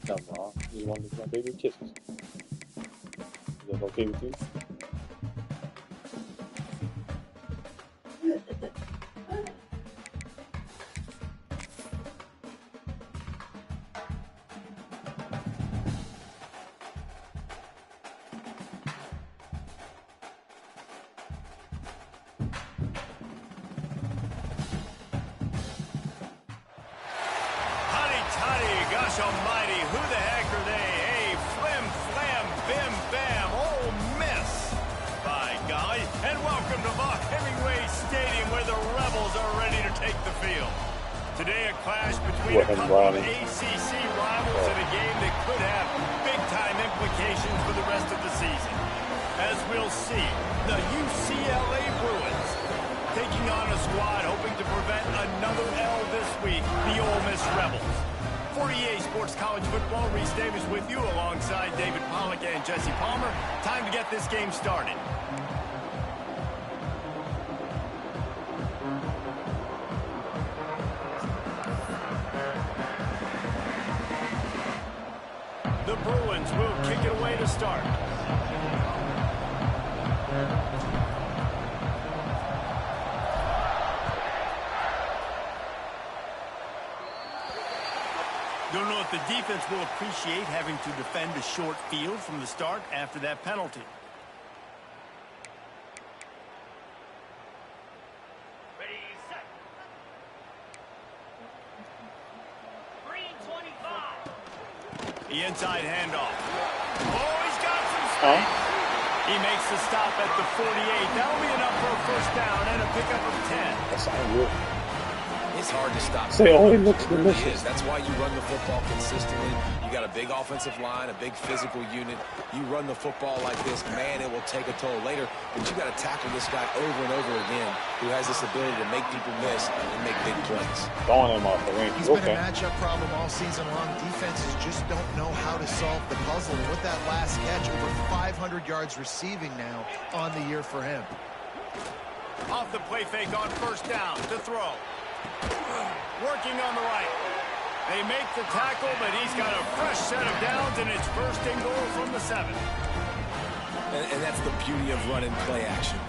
No, no, I just wanted my baby kisses. Is that okay with you? Gosh almighty, who the heck are they? Hey, flim, flam, bim, bam, Ole Miss. By golly, and welcome to Buck Hemingway Stadium where the Rebels are ready to take the field. Today a clash between a couple of ACC rivals in a game that could have big-time implications for the rest of the season. As we'll see, the UCLA Bruins taking on a squad hoping to prevent another L this week, the Ole Miss Rebels. 48 Sports College Football, Reese Davis with you alongside David Pollack and Jesse Palmer. Time to get this game started. The Bruins will kick it away to start. Don't know if the defense will appreciate having to defend a short field from the start after that penalty. Ready, set. Green 25. The inside handoff. Oh, he's got some space. He makes the stop at the 48. That'll be enough for a first down and a pickup of 10. That's not good. It's hard to stop. Say, oh, he looks delicious. That's why you run the football consistently. You got a big offensive line, a big physical unit. You run the football like this, man, it will take a toll later. But you got to tackle this guy over and over again, who has this ability to make people miss and make big plays. Throwing him off the range. He's been a matchup problem all season long. Defenses just don't know how to solve the puzzle. And with that last catch, over 500 yards receiving now on the year for him. Off the play fake on first down to throw. Working on the right. They make the tackle, but he's got a fresh set of downs, and it's first and goal from the 7. And that's the beauty of running play action.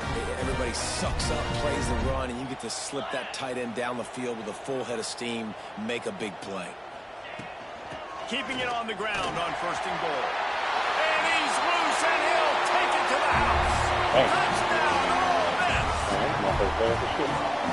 Everybody sucks up, plays the run, and you get to slip that tight end down the field with a full head of steam, make a big play. Keeping it on the ground on first and goal. And he's loose, and he'll take it to the house. Touchdown, Ole Miss.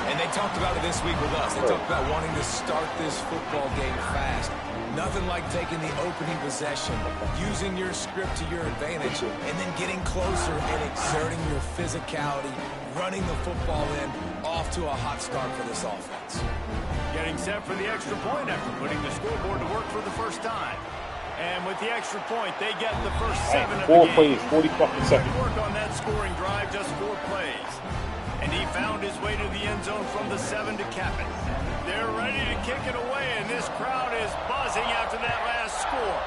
And they talked about it this week with us. They talked about wanting to start this football game fast. Nothing like taking the opening possession, using your script to your advantage, and then getting closer and exerting your physicality, running the football in, off to a hot start for this offense. Getting set for the extra point after putting the scoreboard to work for the first time. And with the extra point, they get the first 7 of the game. 4 plays, 40 fucking seconds. Work on that scoring drive, just 4 plays. And he found his way to the end zone from the 7 to cap it. They're ready to kick it away, and this crowd is buzzing after that last score.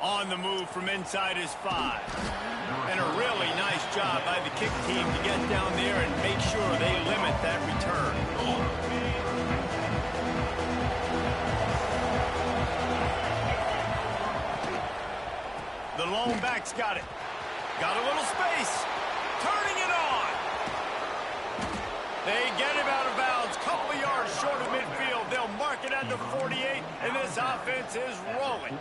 On the move from inside his 5. And a really nice job by the kick team to get down there and make sure they limit that return. The lone back's got it. Got a little space. Turning it on. They get him out of bounds. Couple of yards short of midfield. They'll mark it at the 48, and this offense is rolling.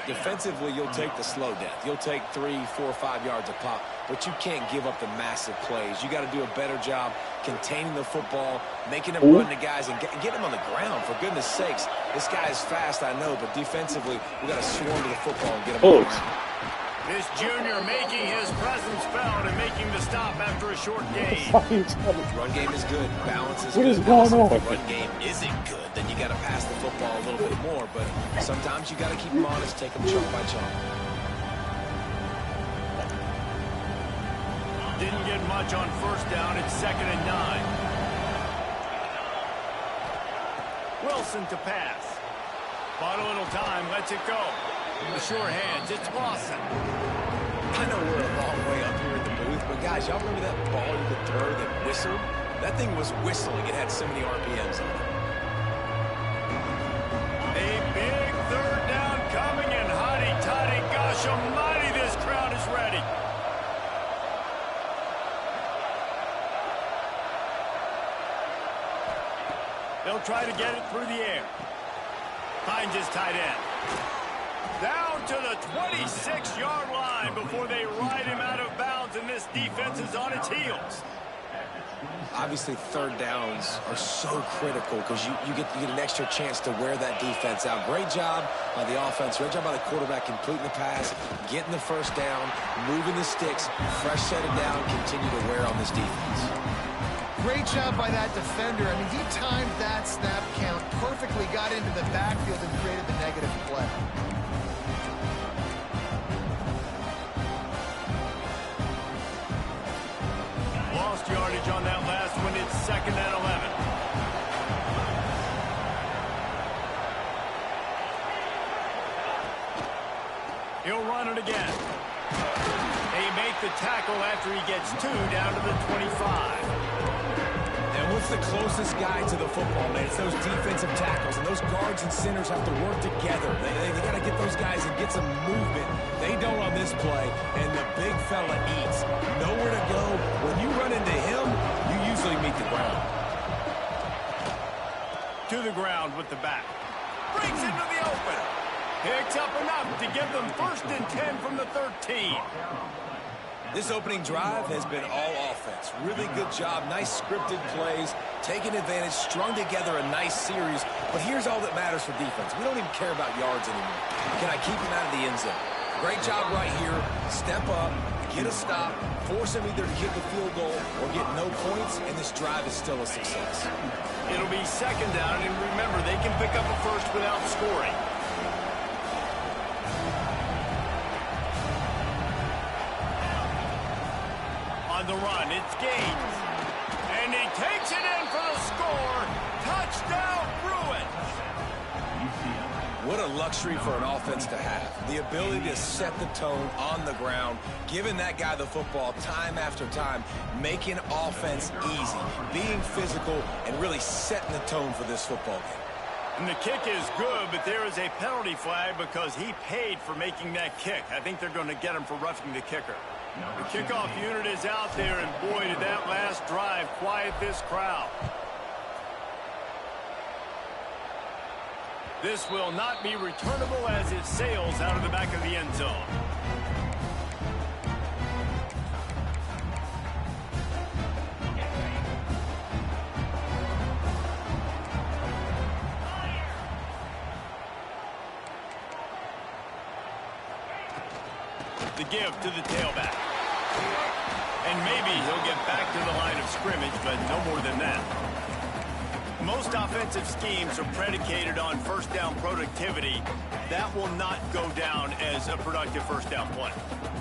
Defensively, you'll take the slow death. You'll take 3, 4, 5 yards a pop, but you can't give up the massive plays. You got to do a better job containing the football, making them run the guys, and get them on the ground. For goodness sakes, this guy is fast, I know, but defensively, we got to swarm to the football and get him on the ground. This junior making his presence felt and making the stop after a short game. Run game is good. Balance is good. What is going on? If the run game isn't good, then you got to pass the football a little bit more. But sometimes you got to keep them honest, take them chunk by chunk. Didn't get much on first down. It's 2nd and 9. Wilson to pass. Bought a little time. Lets it go. The sure hands, it's Lawson. I know we're a long way up here in the booth, but guys, y'all remember that ball you could throw that whistled? That thing was whistling. It had so many RPMs on it. They'll try to get it through the air. Finds his tight end. Down to the 26-yard line before they ride him out of bounds, and this defense is on its heels. Obviously, third downs are so critical because you get an extra chance to wear that defense out. Great job by the offense. Great job by the quarterback completing the pass, getting the first down, moving the sticks, fresh set it down, continue to wear on this defense. Great job by that defender. I mean, he timed that snap count perfectly, got into the backfield and created the negative play. Lost yardage on that last one. It's 2nd and 11. He'll run it again. They make the tackle after he gets 2 down to the 25. And what's the closest guy to the football, man? It's those defensive tackles, and those guards and centers have to work together. They got to get those guys and get some movement. They don't on this play, and the big fella eats. Nowhere to go. When you run into him, you usually meet the ground. To the ground with the back. Brings into the open. Picks up enough to give them 1st and 10 from the 13. This opening drive has been all offense. Really good job. Nice scripted plays. Taking advantage. Strung together a nice series. But here's all that matters for defense. We don't even care about yards anymore. Can I keep him out of the end zone? Great job right here. Step up. Get a stop. Force him either to kick a field goal or get no points. And this drive is still a success. It'll be 2nd down. And remember, they can pick up a first without scoring. On the run, it's Gaines. And he takes it in for the score. Touchdown, Bruins. What a luxury for an offense to have. The ability to set the tone on the ground, giving that guy the football time after time, making offense easy, being physical, and really setting the tone for this football game. And the kick is good, but there is a penalty flag because he paid for making that kick. I think they're going to get him for roughing the kicker. The kickoff unit is out there, and boy, did that last drive quiet this crowd. This will not be returnable as it sails out of the back of the end zone. The give to the tailback. And maybe he'll get back to the line of scrimmage, but no more than that. Most offensive schemes are predicated on first down productivity. That will not go down as a productive first down play.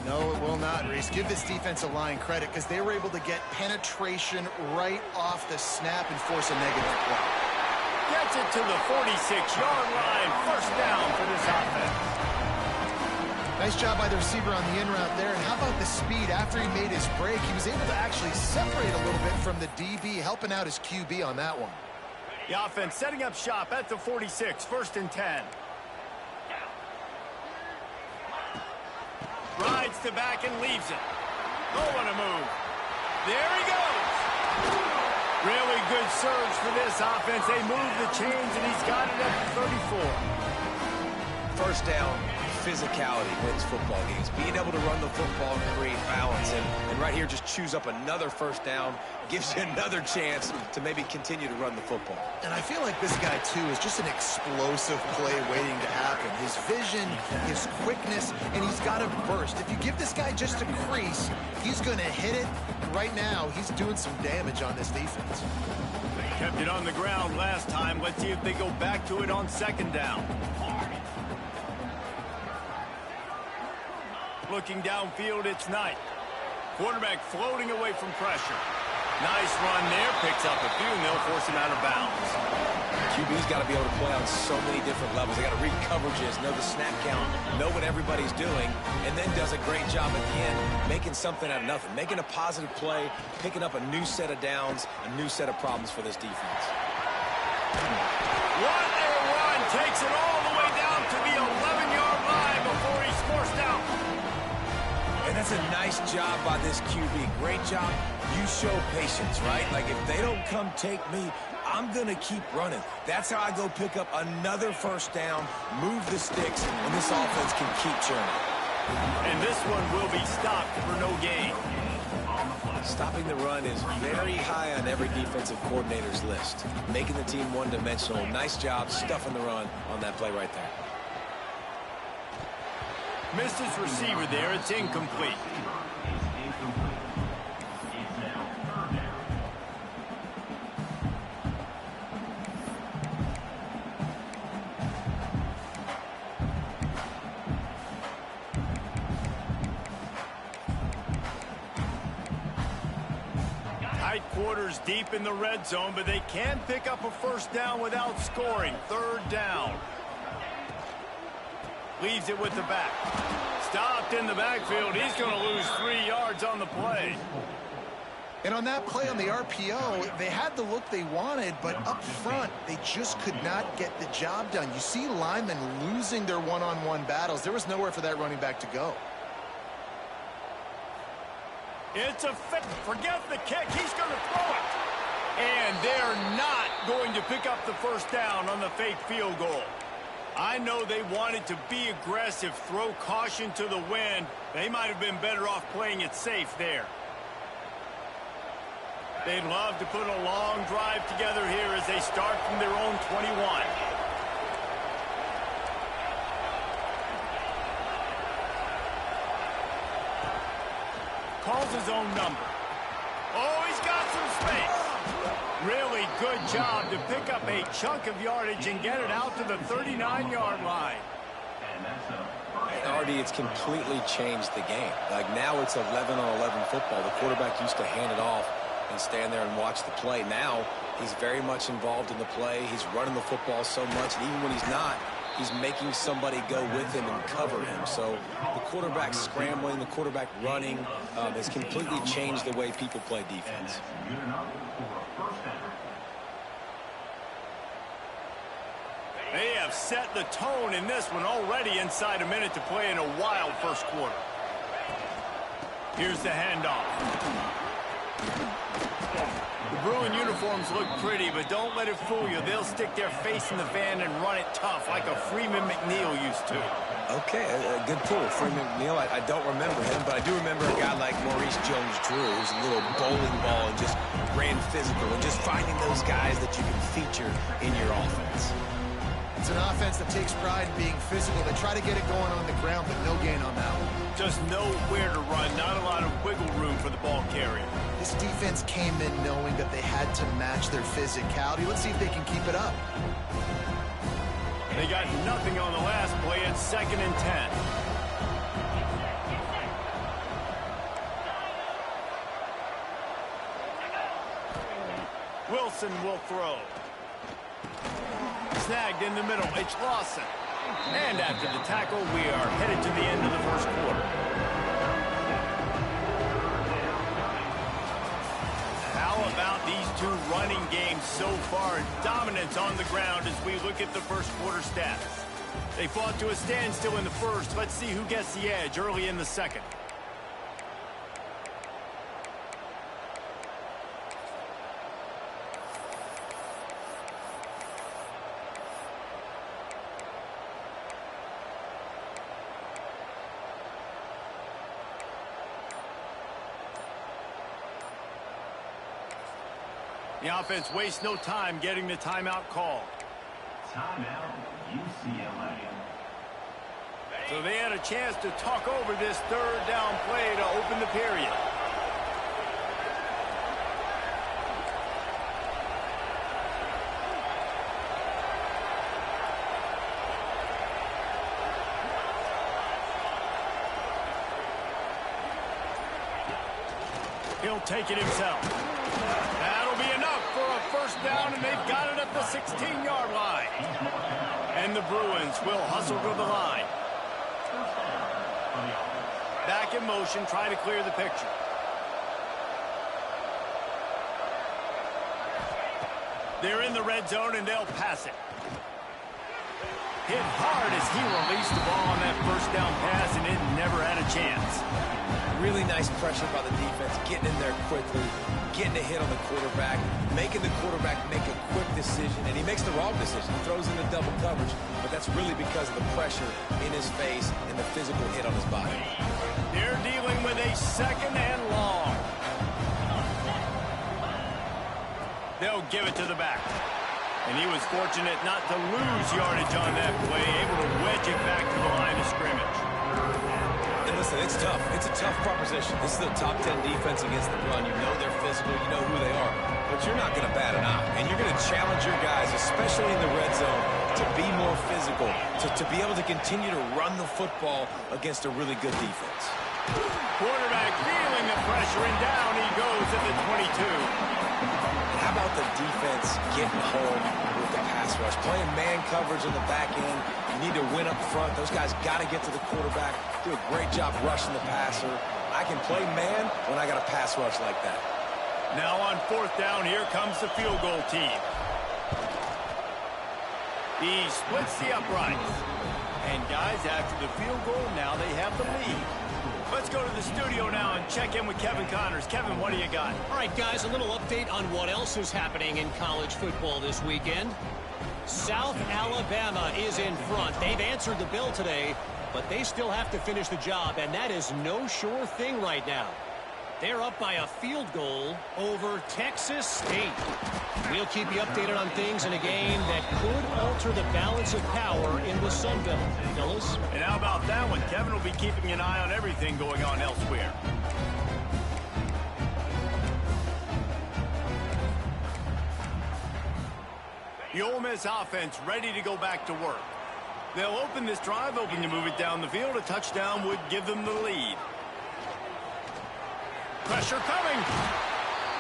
No, it will not, Reese. Give this defensive line credit because they were able to get penetration right off the snap and force a negative play. Gets it to the 46-yard line. First down for this offense. Nice job by the receiver on the in route there. And how about the speed after he made his break? He was able to actually separate a little bit from the DB, helping out his QB on that one. The offense setting up shop at the 46, 1st and 10. Rides to back and leaves it. Oh, what a move. There he goes. Really good surge for this offense. They move the chains, and he's got it at the 34. First down. Physicality wins football games. Being able to run the football and create balance. And right here, just choose up another first down. Gives you another chance to maybe continue to run the football. And I feel like this guy, too, is just an explosive play waiting to happen. His vision, his quickness, and he's got a burst. If you give this guy just a crease, he's going to hit it. Right now, he's doing some damage on this defense. They kept it on the ground last time. Let's see if they go back to it on 2nd down. Looking downfield, it's Knight. Quarterback floating away from pressure. Nice run there. Picks up a few, and they'll force him out of bounds. QB's got to be able to play on so many different levels. They got to read coverages, know the snap count, know what everybody's doing, and then does a great job at the end making something out of nothing, making a positive play, picking up a new set of downs, a new set of problems for this defense. What a run. Takes it all the way down to the 11-yard line before he's forced out. And that's a nice job by this QB. Great job. You show patience, right? Like, if they don't come take me, I'm going to keep running. That's how I go pick up another first down, move the sticks, and this offense can keep churning. And this one will be stopped for no gain. Stopping the run is very high on every defensive coordinator's list. Making the team one-dimensional. Nice job stuffing the run on that play right there. Missed his receiver there. It's incomplete. Tight quarters deep in the red zone, but they can pick up a first down without scoring. Third down. Leaves it with the back. Stopped in the backfield. He's going to lose 3 yards on the play. And on that play on the RPO, they had the look they wanted, but up front, they just could not get the job done. You see linemen losing their one-on-one battles. There was nowhere for that running back to go. It's a fit. Forget the kick. He's going to throw it. And they're not going to pick up the first down on the fake field goal. I know they wanted to be aggressive, throw caution to the wind. They might have been better off playing it safe there. They'd love to put a long drive together here as they start from their own 21. Calls his own number. Oh, he's got some space. Really good job to pick up a chunk of yardage and get it out to the 39-yard line. And Artie, it's completely changed the game. Like now it's 11-on-11 football. The quarterback used to hand it off and stand there and watch the play. Now he's very much involved in the play. He's running the football so much, and even when he's not, he's making somebody go with him and cover him. So the quarterback scrambling, the quarterback running has completely changed the way people play defense. They have set the tone in this one already inside a minute to play in a wild first quarter. Here's the handoff. The Bruin uniforms look pretty, but don't let it fool you. They'll stick their face in the van and run it tough like a Freeman McNeil used to. Okay, a good pull. Freeman McNeil, I don't remember him, but I do remember a guy like Maurice Jones-Drew, who's a little bowling ball and just ran physical, and just finding those guys that you can feature in your offense. It's an offense that takes pride in being physical. They try to get it going on the ground, but no gain on that one. Just know where to run. Not a lot of wiggle room for the ball carrier. This defense came in knowing that they had to match their physicality. Let's see if they can keep it up. They got nothing on the last play. It's 2nd and 10. Wilson will throw. Snagged in the middle. It's Lawson. And after the tackle, we are headed to the end of the first quarter. How about these two running games so far? Dominance on the ground as we look at the first quarter stats. They fought to a standstill in the first. Let's see who gets the edge early in the second. The offense wastes no time getting the timeout call. Timeout, UCLA. So they had a chance to talk over this third down play to open the period. He'll take it himself. That'll be enough for a first down, and they've got it at the 16-yard line. And the Bruins will hustle to the line. Back in motion, try to clear the picture. They're in the red zone, and they'll pass it. Hit hard as he released the ball on that first down pass, and it never had a chance. Really nice pressure by the defense, getting in there quickly, getting a hit on the quarterback, making the quarterback make a quick decision, and he makes the wrong decision. He throws into double coverage, but that's really because of the pressure in his face and the physical hit on his body. They're dealing with a 2nd and long. They'll give it to the back. And he was fortunate not to lose yardage on that play, able to wedge it back to the line of scrimmage. And listen, it's tough. It's a tough proposition. This is a top 10 defense against the run. You know they're physical. You know who they are. But you're not going to bat an eye. And you're going to challenge your guys, especially in the red zone, to be more physical, to be able to continue to run the football against a really good defense. Quarterback feeling the pressure, and down he goes at the 22. How about the defense getting home with the pass rush? Playing man coverage in the back end. You need to win up front. Those guys got to get to the quarterback. Do a great job rushing the passer. I can play man when I got a pass rush like that. Now on 4th down, here comes the field goal team. He splits the uprights. And guys, after the field goal, now they have the lead. Let's go to the studio now and check in with Kevin Connors. Kevin, what do you got? All right, guys, a little update on what else is happening in college football this weekend. South Alabama is in front. They've answered the bell today, but they still have to finish the job, and that is no sure thing right now. They're up by a field goal over Texas State. We'll keep you updated on things in a game that could alter the balance of power in the Sun Belt. Fellas? And how about that one? Kevin will be keeping an eye on everything going on elsewhere. The Ole Miss offense ready to go back to work. They'll open this drive, hoping to move it down the field. A touchdown would give them the lead. Pressure coming.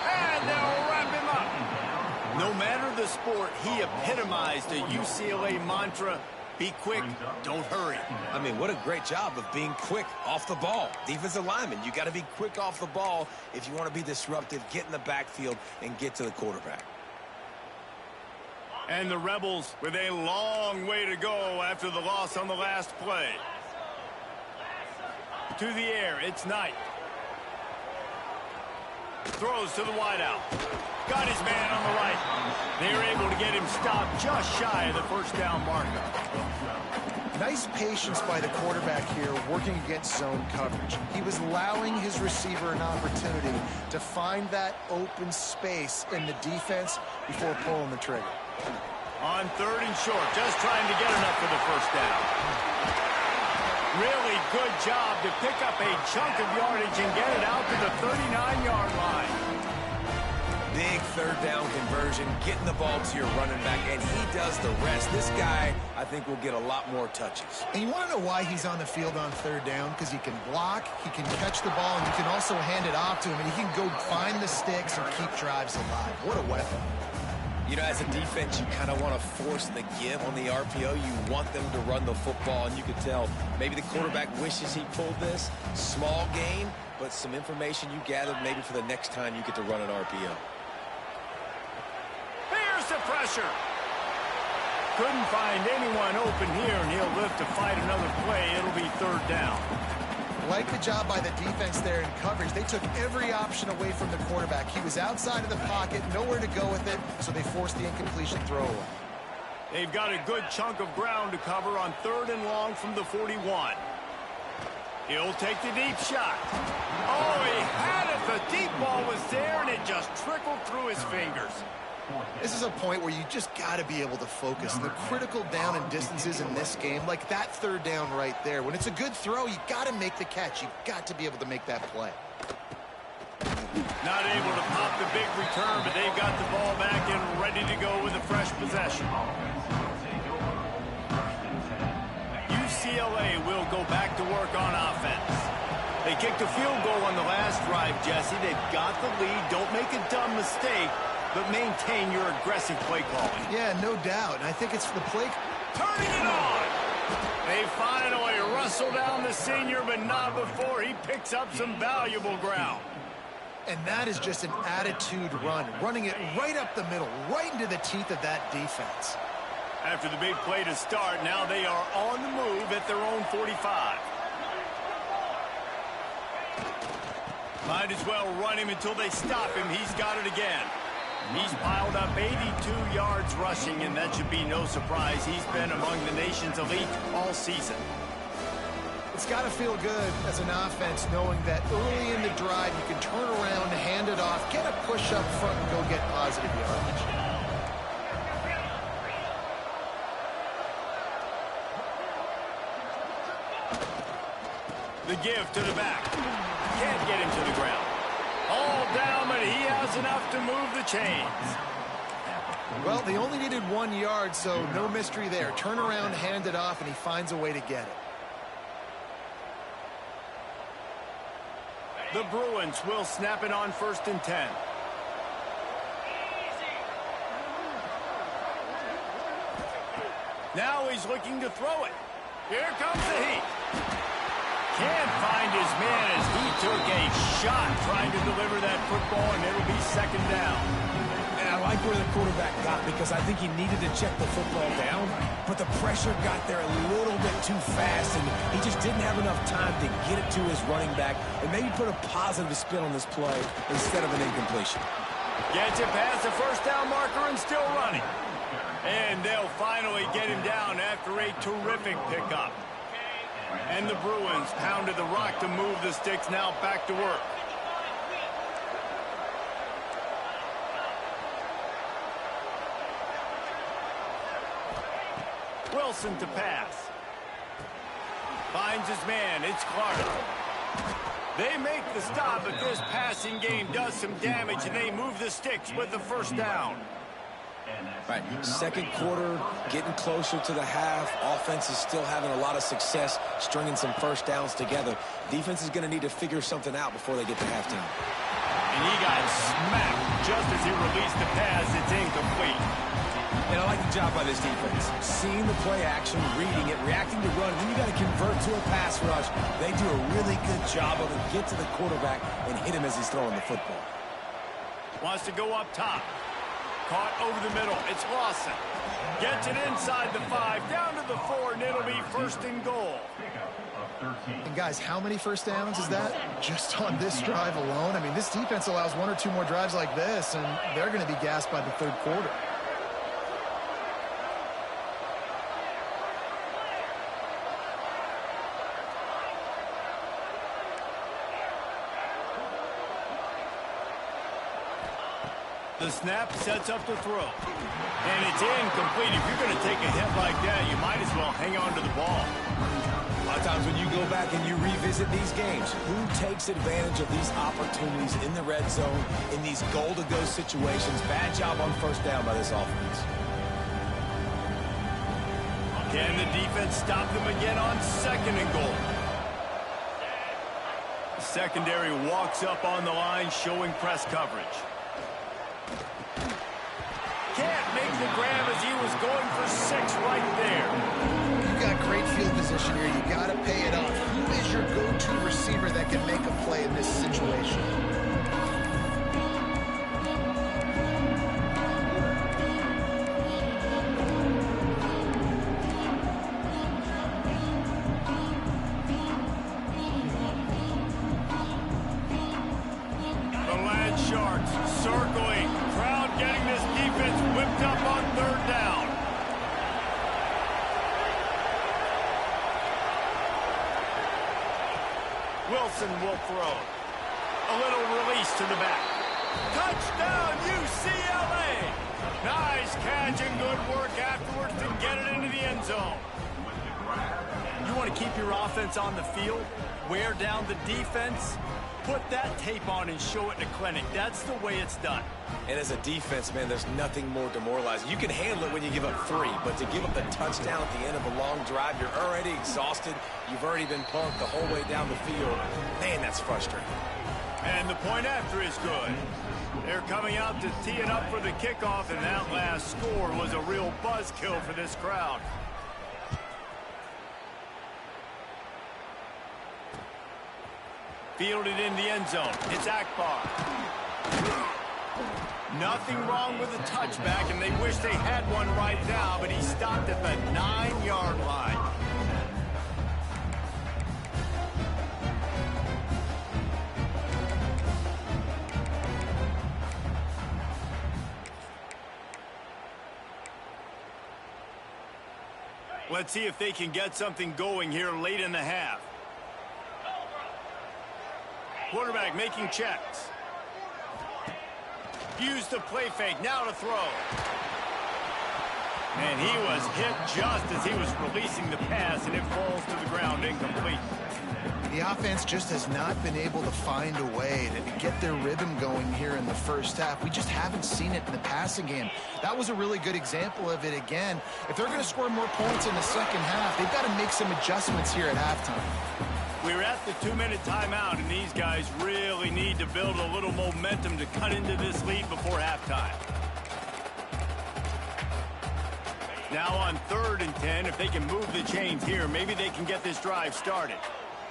And they'll wrap him up. No matter the sport, he epitomized the UCLA mantra, be quick, don't hurry. I mean, what a great job of being quick off the ball. Defensive lineman, you got to be quick off the ball if you want to be disruptive, get in the backfield, and get to the quarterback. And the Rebels with a long way to go after the loss on the last play. To the air, it's Knight. Throws to the wideout. Got his man on the right. They're able to get him stopped just shy of the 1st down marker. Nice patience by the quarterback here working against zone coverage. He was allowing his receiver an opportunity to find that open space in the defense before pulling the trigger. On 3rd and short, just trying to get enough for the 1st down. Really good job to pick up a chunk of yardage and get it out to the 39-yard line. Big 3rd down conversion, getting the ball to your running back, and he does the rest. This guy, I think, will get a lot more touches. And you want to know why he's on the field on 3rd down? Because he can block, he can catch the ball, and you can also hand it off to him, and he can go find the sticks and keep drives alive. What a weapon. You know, as a defense, you kind of want to force the give on the RPO. You want them to run the football, and you can tell maybe the quarterback wishes he pulled this. Small gain, but some information you gathered maybe for the next time you get to run an RPO. Here's the pressure. Couldn't find anyone open here, and he'll live to fight another play. It'll be 3rd down. Like the job by the defense there in coverage. They took every option away from the quarterback. He was outside of the pocket, nowhere to go with it, so they forced the incompletion throw away. They've got a good chunk of ground to cover on 3rd and long from the 41. He'll take the deep shot. Oh, he had it. The deep ball was there, and it just trickled through his fingers. This is a point where you just got to be able to focus. The critical down and distances in this game, like that 3rd down right there. When it's a good throw, you got to make the catch. You've got to be able to make that play. Not able to pop the big return, but they've got the ball back and ready to go with a fresh possession. UCLA will go back to work on offense. They kicked a field goal on the last drive, Jesse. They've got the lead. Don't make a dumb mistake, but maintain your aggressive play calling. Yeah, no doubt. And I think it's the play. Turning it on. They finally wrestle down the senior, but not before he picks up some valuable ground. And that is just an attitude run, running it right up the middle, right into the teeth of that defense. After the big play to start, now they are on the move at their own 45. Might as well run him until they stop him. He's got it again. He's piled up 82 yards rushing, and that should be no surprise. He's been among the nation's elite all season. It's got to feel good as an offense knowing that early in the drive you can turn around, hand it off, get a push up front, and go get positive yardage. The give to the back. Can't get him to the ground. All down, but he has enough to move the chains. Well, they only needed 1 yard, so no mystery there. Turn around, hand it off, and he finds a way to get it. The Bruins will snap it on 1st and 10. Now he's looking to throw it. Here comes the heat. Can't find his man as he took a shot trying to deliver that football, and it'll be 2nd down. And I like where the quarterback got because I think he needed to check the football down, but the pressure got there a little bit too fast, and he just didn't have enough time to get it to his running back and maybe put a positive spin on this play instead of an incompletion. Gets it past the 1st down marker and still running. And they'll finally get him down after a terrific pickup. And the Bruins pounded the rock to move the sticks, now back to work. Wilson to pass. Finds his man, it's Clark. They make the stop, but this passing game does some damage, and they move the sticks with the 1st down. Right, 2nd quarter, getting closer to the half. Offense is still having a lot of success stringing some 1st downs together. Defense is going to need to figure something out before they get to halftime. And he got smacked just as he released the pass. It's incomplete. And I like the job by this defense. Seeing the play action, reading it, reacting to run. Then you got to convert to a pass rush. They do a really good job of it. Get to the quarterback and hit him as he's throwing the football. Wants to go up top. Caught over the middle. It's Lawson. Gets it inside the 5, down to the 4, and it'll be 1st and goal. And guys, how many 1st downs is that just on this drive alone? I mean, this defense allows 1 or 2 more drives like this, and they're going to be gassed by the 3rd quarter. The snap sets up the throw. And it's incomplete. If you're going to take a hit like that, you might as well hang on to the ball. A lot of times when you go back and you revisit these games, who takes advantage of these opportunities in the red zone, in these goal-to-go situations? Bad job on 1st down by this offense. Can the defense stop them again on 2nd and goal? The secondary walks up on the line, showing press coverage. Can't make the grab as he was going for 6 right there. You've got great field position here. You got to pay it off. Who is your go-to receiver that can make a play in this situation? The Land Sharks circling. Crowd getting this defense whipped up on 3rd down. Wilson will throw. A little release to the back. Touchdown, UCLA! Nice catch and good work afterwards to get it into the end zone. You want to keep your offense on the field, wear down the defense, put that tape on and show it in a clinic. That's the way it's done. And as a defense, man, there's nothing more demoralizing. You can handle it when you give up 3, but to give up the touchdown at the end of a long drive, you're already exhausted. You've already been punked the whole way down the field. Man, that's frustrating. And the point after is good. They're coming out to tee it up for the kickoff, and that last score was a real buzzkill for this crowd. Fielded in the end zone. It's Akbar. Nothing wrong with the touchback, and they wish they had one right now, but he stopped at the 9-yard line. Let's see if they can get something going here late in the half. Quarterback making checks. Use the play fake, now to throw. And he was hit just as he was releasing the pass, and it falls to the ground incomplete. The offense just has not been able to find a way to get their rhythm going here in the first half. We just haven't seen it in the passing game. That was a really good example of it again. If they're going to score more points in the second half, they've got to make some adjustments here at halftime. We're at the 2-minute timeout, and these guys really need to build a little momentum to cut into this lead before halftime. Now on 3rd and 10, if they can move the chains here, maybe they can get this drive started.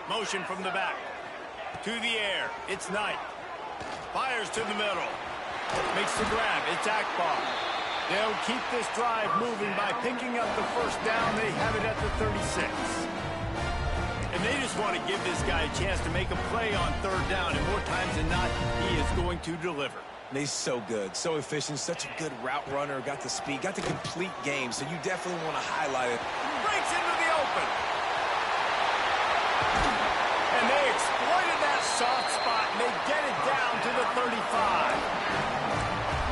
Motion from the back. To the air. It's Knight. Fires to the middle. Makes the grab. It's Akbar. They'll keep this drive moving by picking up the first down. They have it at the 36. And they just want to give this guy a chance to make a play on 3rd down. And more times than not, he is going to deliver. And he's so good, so efficient, such a good route runner, got the speed, got the complete game, so you definitely want to highlight it. Breaks into the open. And they exploited that soft spot, and they get it down to the 35.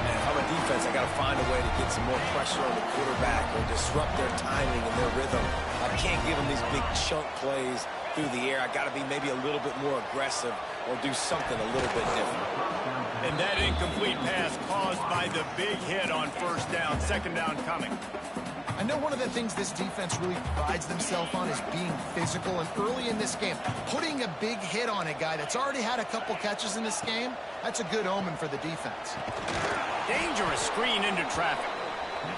Man, if I'm a defense, I got to find a way to get some more pressure on the quarterback or disrupt their timing and their rhythm. I can't give them these big chunk plays through the air. I got to be maybe a little bit more aggressive or do something a little bit different. And that incomplete pass caused by the big hit on 1st down, 2nd down coming. I know one of the things this defense really prides themselves on is being physical, and early in this game, putting a big hit on a guy that's already had a couple catches in this game, that's a good omen for the defense. Dangerous screen into traffic.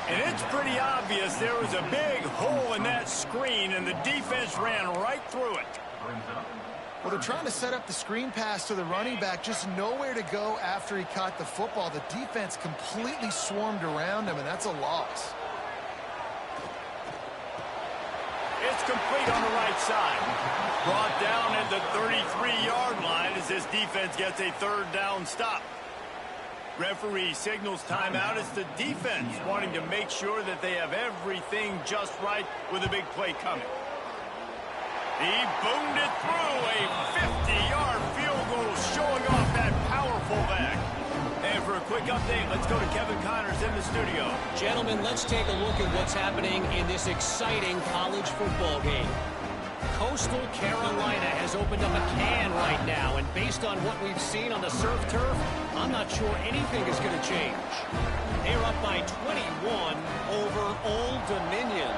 And it's pretty obvious there was a big hole in that screen, and the defense ran right through it. Well, they're trying to set up the screen pass to the running back, just nowhere to go after he caught the football. The defense completely swarmed around him, and that's a loss. It's complete on the right side. Brought down at the 33-yard line as this defense gets a 3rd down stop. Referee signals timeout. It's the defense wanting to make sure that they have everything just right with a big play coming. He boomed it through a 50-yard field goal, showing off that powerful back. And for a quick update, let's go to Kevin Connors in the studio. Gentlemen, let's take a look at what's happening in this exciting college football game. Coastal Carolina has opened up a can right now, and based on what we've seen on the surf turf, I'm not sure anything is going to change. They're up by 21 over Old Dominion.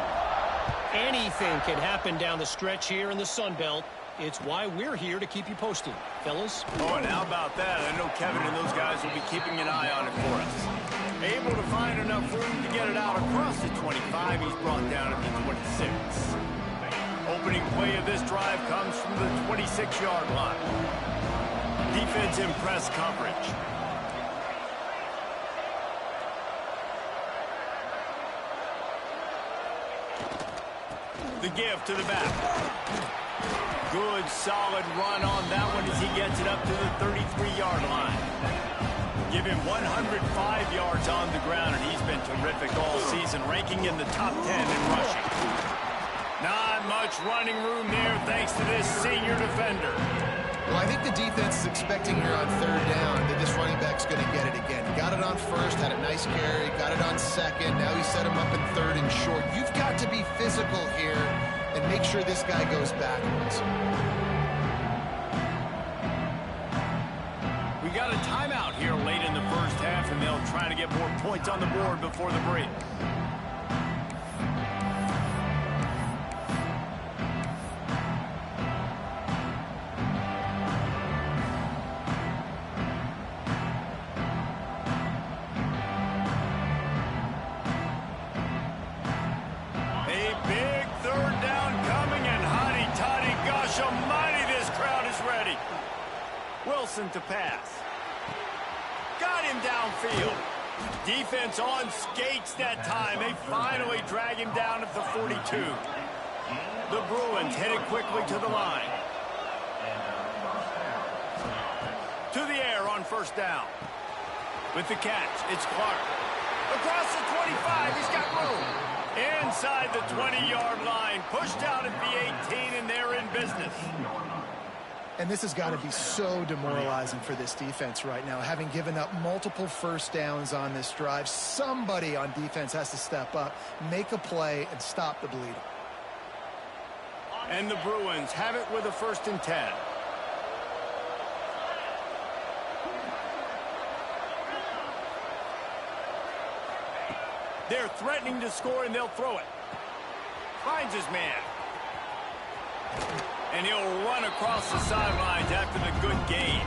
Anything can happen down the stretch here in the Sun Belt. It's why we're here to keep you posted, fellas. Oh, and how about that? I know Kevin and those guys will be keeping an eye on it for us. Able to find enough room to get it out across the 25. He's brought down at the 26. Opening play of this drive comes from the 26-yard line. Defense in press coverage. The give to the back. Good, solid run on that one as he gets it up to the 33-yard line. Give him 105 yards on the ground, and he's been terrific all season, ranking in the top 10 in rushing. Not much running room there thanks to this senior defender. Well, I think the defense is expecting here on 3rd down that this running back's going to get it again. He got it on 1st, had a nice carry, got it on 2nd. Now he set him up in 3rd and short. You've got to be physical here and make sure this guy goes backwards. We got a timeout here late in the first half, and they'll try to get more points on the board before the break. To pass. Got him downfield. Defense on skates that time. They finally drag him down at the 42. The Bruins headed quickly to the line. To the air on 1st down. With the catch, it's Clark. Across the 25, he's got room. Inside the 20-yard line, pushed out at the 18, and they're in business. And this has got to be so demoralizing for this defense right now. Having given up multiple first downs on this drive, somebody on defense has to step up, make a play, and stop the bleeding. And the Bruins have it with a 1st and 10. They're threatening to score, and they'll throw it. Finds his man. And he'll run across the sidelines after the good gain.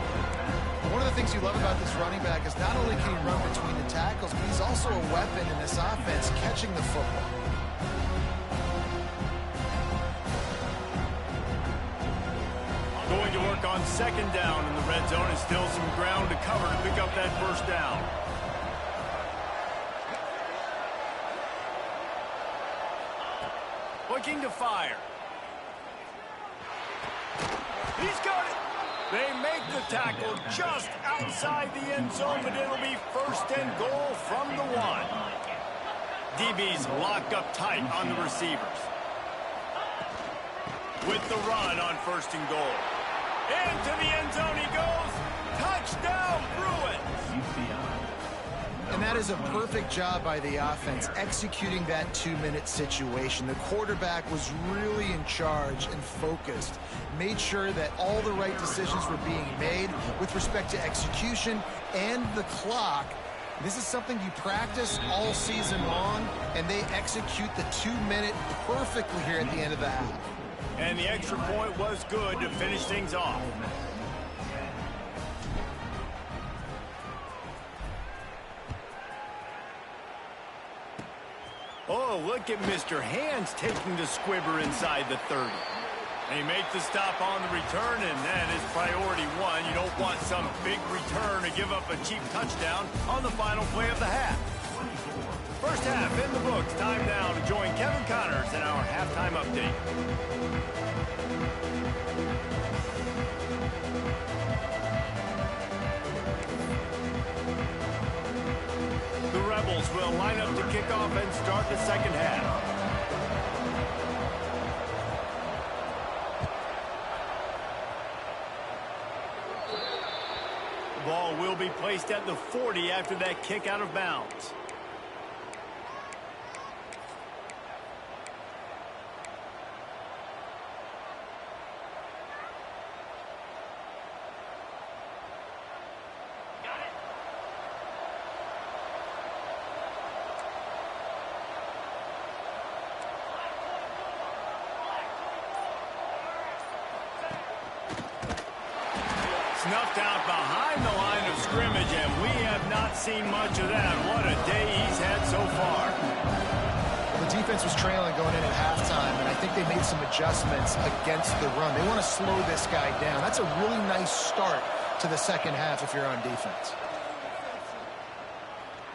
One of the things you love about this running back is not only can he run between the tackles, but he's also a weapon in this offense, catching the football. Going to work on 2nd down in the red zone, and still some ground to cover to pick up that 1st down. Looking to fire. He's got it. They make the tackle just outside the end zone, but it'll be 1st and goal from the 1. DB's locked up tight on the receivers. With the run on 1st and goal. Into the end zone he goes. Touchdown, Bruins. And that is a perfect job by the offense, executing that 2-minute situation. The quarterback was really in charge and focused, made sure that all the right decisions were being made with respect to execution and the clock. This is something you practice all season long, and they execute the 2-minute perfectly here at the end of the half. And the extra point was good to finish things off. Oh, look at Mr. Hands taking the squibber inside the 30. They make the stop on the return, and that is priority 1. You don't want some big return to give up a cheap touchdown on the final play of the half. 1st half in the books. Time now to join Kevin Connors in our halftime update. The Rebels will line up to kick off and start the 2nd half. The ball will be placed at the 40 after that kick out of bounds. Snuffed out behind the line of scrimmage, and we have not seen much of that. What a day he's had so far. The defense was trailing going in at halftime, and I think they made some adjustments against the run. They want to slow this guy down. That's a really nice start to the 2nd half if you're on defense.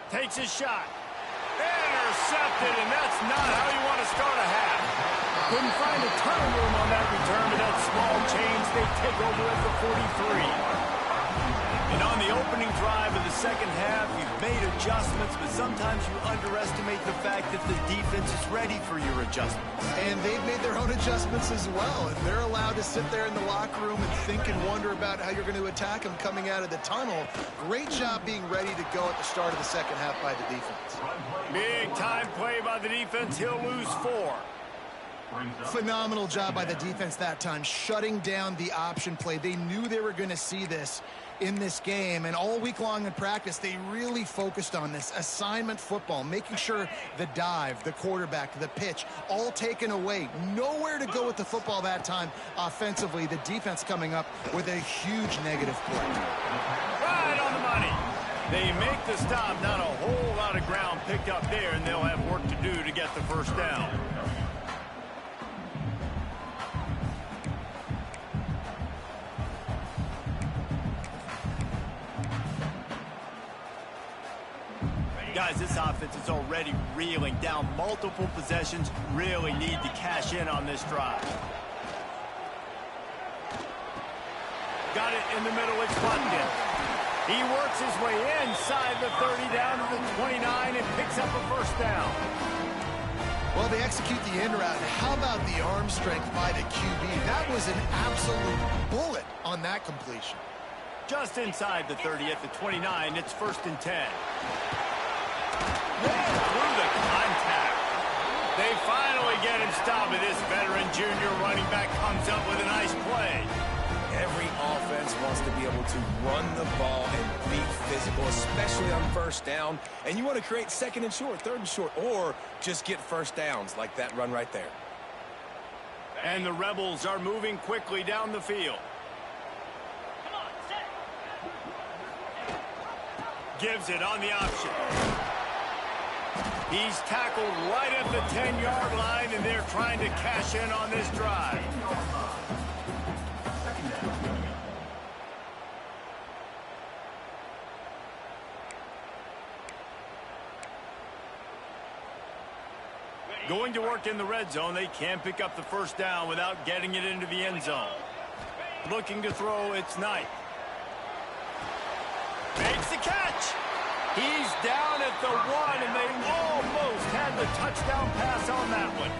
Takes his shot. Intercepted, and that's not how you want to start a half. Couldn't find a ton of room on that return, but that small change, they take over at the 43. And on the opening drive of the 2nd half, you've made adjustments, but sometimes you underestimate the fact that the defense is ready for your adjustments. And they've made their own adjustments as well, and they're allowed to sit there in the locker room and think and wonder about how you're going to attack them coming out of the tunnel. Great job being ready to go at the start of the 2nd half by the defense. Big time play by the defense. He'll lose 4. Phenomenal job by the defense that time, shutting down the option play. They knew they were going to see this in this game, and all week long in practice, they really focused on this assignment football, making sure the dive, the quarterback, the pitch, all taken away. Nowhere to go with the football that time offensively. The defense coming up with a huge negative play. Right on the money. They make the stop. Not a whole lot of ground picked up there, and they'll have work to do to get the 1st down. Guys, this offense is already reeling down multiple possessions. Really need to cash in on this drive. Got it in the middle. It's London. He works his way inside the 30 down to the 29 and picks up a 1st down. Well, they execute the in route. How about the arm strength by the QB? That was an absolute bullet on that completion. Just inside the 30 at the 29, it's 1st and 10. Through the contact. They finally get him stopped, and this veteran junior running back comes up with a nice play. Every offense wants to be able to run the ball and be physical, especially on 1st down. And you want to create 2nd and short, 3rd and short, or just get 1st downs like that run right there. And the Rebels are moving quickly down the field. Gives it on the option. He's tackled right at the 10-yard line, and they're trying to cash in on this drive. Going to work in the red zone. They can't pick up the 1st down without getting it into the end zone. Looking to throw, it's Knight. Makes the catch. He's down at the 1, and they almost had the touchdown pass on that one.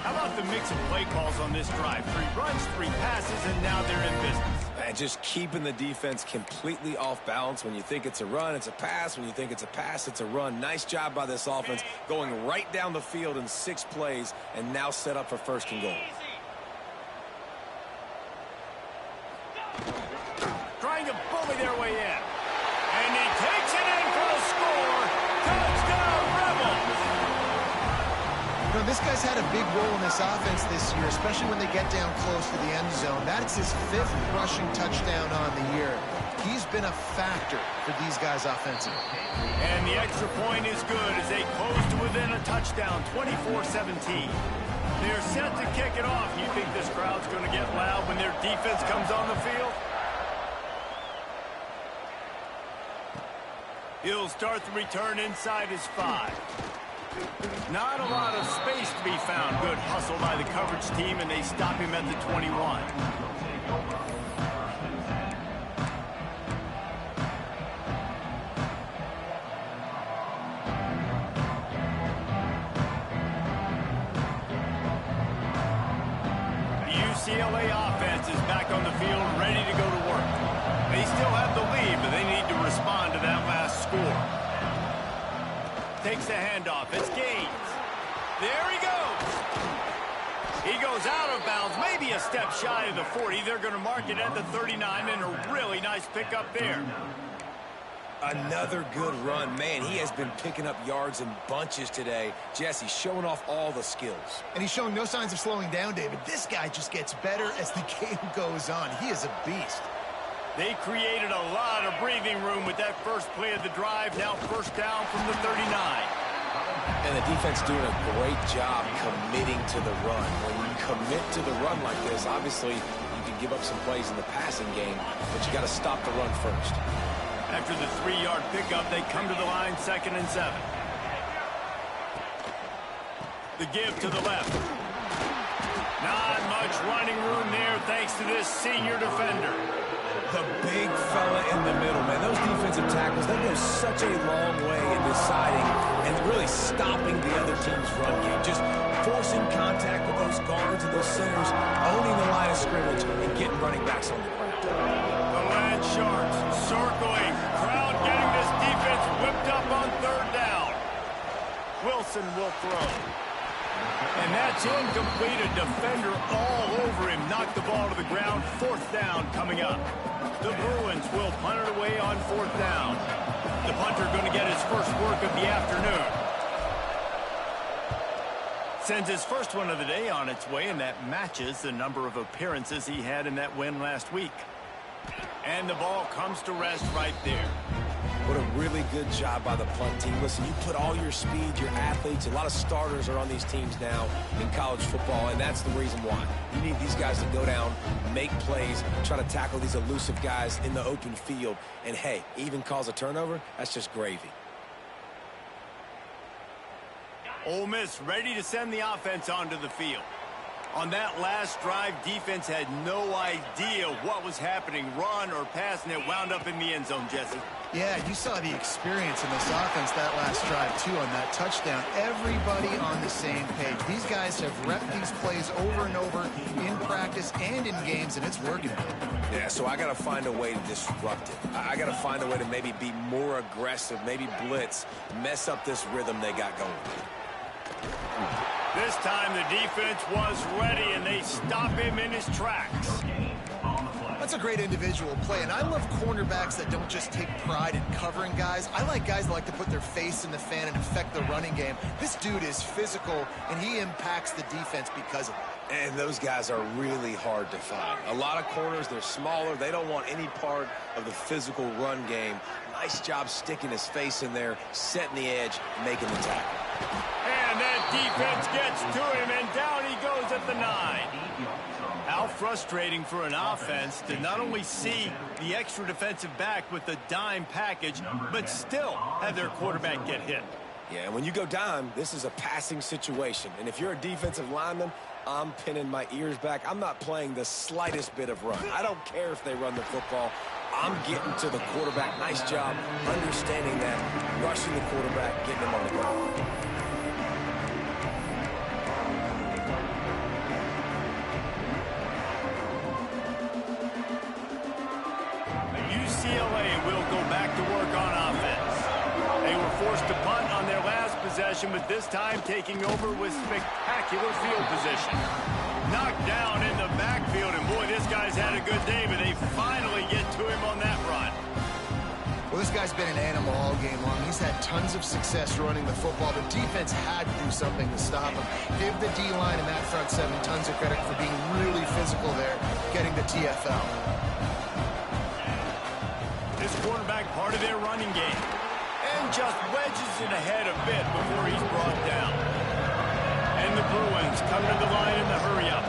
How about the mix of play calls on this drive? 3 runs, 3 passes, and now they're in business. And just keeping the defense completely off balance. When you think it's a run, it's a pass. When you think it's a pass, it's a run. Nice job by this offense going right down the field in 6 plays and now set up for 1st and goal. Trying to bully their way in. And he takes it in for the score. Touchdown, Rebels! You know, this guy's had a big role in this offense this year, especially when they get down close to the end zone. That's his 5th rushing touchdown on the year. He's been a factor for these guys offensively. And the extra point is good as they close to within a touchdown, 24-17. They're set to kick it off. You think this crowd's going to get loud when their defense comes on the field? He'll start the return inside his 5. Not a lot of space to be found. Good hustle by the coverage team, and they stop him at the 21. The UCLA offense is back on the field, ready to go to work. They still have the lead, but they need to respond to that last score. Takes the handoff. It's Gaines. There he goes. He goes out of bounds, maybe a step shy of the 40. They're going to mark it at the 39, and a really nice pickup there. Another good run. Man, he has been picking up yards in bunches today. Jesse showing off all the skills. And he's showing no signs of slowing down, David. This guy just gets better as the game goes on. He is a beast. They created a lot of breathing room with that first play of the drive. Now 1st down from the 39. And the defense doing a great job committing to the run. When you commit to the run like this, obviously you can give up some plays in the passing game, but you got to stop the run first. After the 3-yard pickup, they come to the line, 2nd and 7. The give to the left. Not much running room there thanks to this senior defender. The big fella in the middle, man. Those defensive tackles, they go such a long way in deciding and really stopping the other team's run game. Just forcing contact with those guards and those centers, owning the line of scrimmage, and getting running backs on the ground. The Land Sharks circling. Crowd getting this defense whipped up on 3rd down. Wilson will throw. And that's incomplete. A defender all over him. Knocked the ball to the ground. 4th down coming up. The Bruins will punt it away on 4th down. The punter going to get his first work of the afternoon. Sends his first one of the day on its way, and that matches the number of appearances he had in that win last week. And the ball comes to rest right there. What a really good job by the punt team. Listen, you put all your speed, your athletes, a lot of starters are on these teams now in college football, and that's the reason why. You need these guys to go down, make plays, try to tackle these elusive guys in the open field, and hey, even cause a turnover, that's just gravy. Ole Miss ready to send the offense onto the field. On that last drive, defense had no idea what was happening, run or pass, and it wound up in the end zone, Jesse. Yeah, you saw the experience in this offense that last drive, too, on that touchdown. Everybody on the same page. These guys have repped these plays over and over in practice and in games, and it's working. Yeah, so I got to find a way to disrupt it. I got to find a way to maybe be more aggressive, maybe blitz, mess up this rhythm they got going. This time the defense was ready, and they stop him in his tracks. That's a great individual play, and I love cornerbacks that don't just take pride in covering guys. I like guys that like to put their face in the fan and affect the running game. This dude is physical, and he impacts the defense because of it. And those guys are really hard to find. A lot of corners, they're smaller. They don't want any part of the physical run game. Nice job sticking his face in there, setting the edge, making the tackle. And that defense gets to him, and down he goes at the 9. How frustrating for an offense to not only see the extra defensive back with the dime package, but still have their quarterback get hit. Yeah, when you go dime, this is a passing situation. And if you're a defensive lineman, I'm pinning my ears back. I'm not playing the slightest bit of run. I don't care if they run the football. I'm getting to the quarterback. Nice job understanding that, rushing the quarterback, getting him on the ground. UCLA will go back to work on offense. They were forced to punt on their last possession, but this time taking over with spectacular field position. Knocked down in the backfield, and boy, this guy's had a good day, but they finally get to him on that run. Well, this guy's been an animal all game long. He's had tons of success running the football. The defense had to do something to stop him. Give the D-line and that front seven tons of credit for being really physical there, getting the TFL. This quarterback part of their running game, and just wedges it ahead a bit before he's brought down. And the Bruins come to the line in the hurry-up.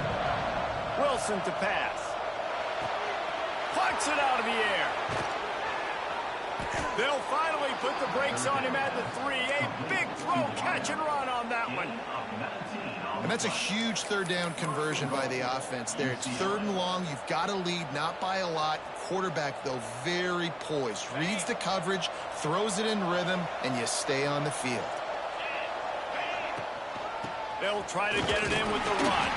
Wilson to pass. Plucks it out of the air. They'll finally put the brakes on him at the 3. A big throw, catch and run on that one. And that's a huge third down conversion by the offense there. It's 3rd and long. You've got to lead, not by a lot. Quarterback, though, very poised. Reads the coverage, throws it in rhythm, and you stay on the field. They'll try to get it in with the run.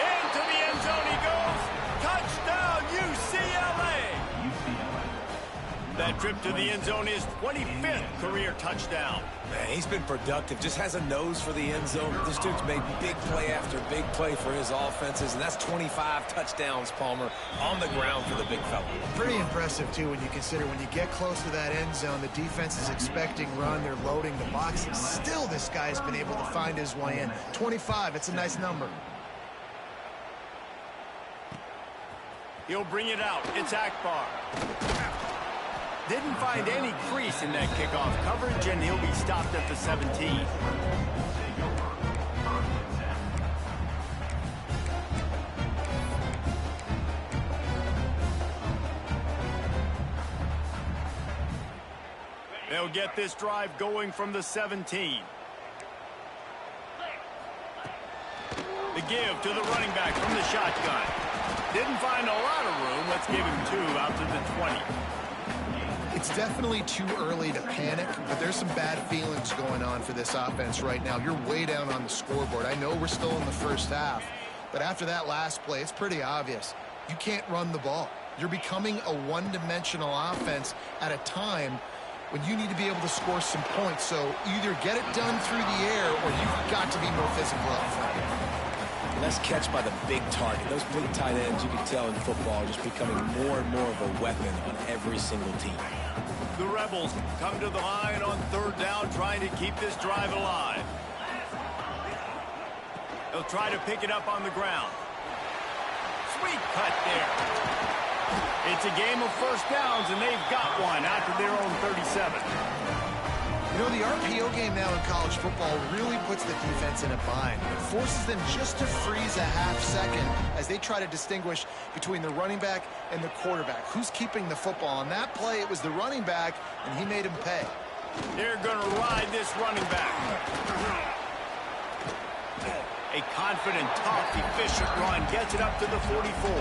Into the end zone he goes. Touchdown, UCLA! That trip to the end zone is 25th career touchdown. Man, he's been productive, just has a nose for the end zone. This dude's made big play after big play for his offenses, and that's 25 touchdowns, Palmer, on the ground for the big fella. Pretty impressive, too, when you consider when you get close to that end zone, the defense is expecting run, they're loading the boxes. Still, this guy's been able to find his way in. 25, it's a nice number. He'll bring it out. It's Akbar. Didn't find any crease in that kickoff coverage, and he'll be stopped at the 17. They'll get this drive going from the 17. The give to the running back from the shotgun. Didn't find a lot of room. Let's give him 2 out to the 20. It's definitely too early to panic, but there's some bad feelings going on for this offense right now. You're way down on the scoreboard. I know we're still in the first half, but after that last play, it's pretty obvious. You can't run the ball. You're becoming a one-dimensional offense at a time when you need to be able to score some points. So either get it done through the air or you've got to be more physical up front. Nice catch by the big target. Those big tight ends, you can tell in football, are just becoming more and more of a weapon on every single team. The Rebels come to the line on 3rd down, trying to keep this drive alive. They'll try to pick it up on the ground. Sweet cut there. It's a game of first downs, and they've got one out to their own 37. You know, the RPO game now in college football really puts the defense in a bind. It forces them just to freeze a half second as they try to distinguish between the running back and the quarterback. Who's keeping the football? On that play, it was the running back, and he made him pay. They're going to ride this running back. A confident, tough, efficient run gets it up to the 44.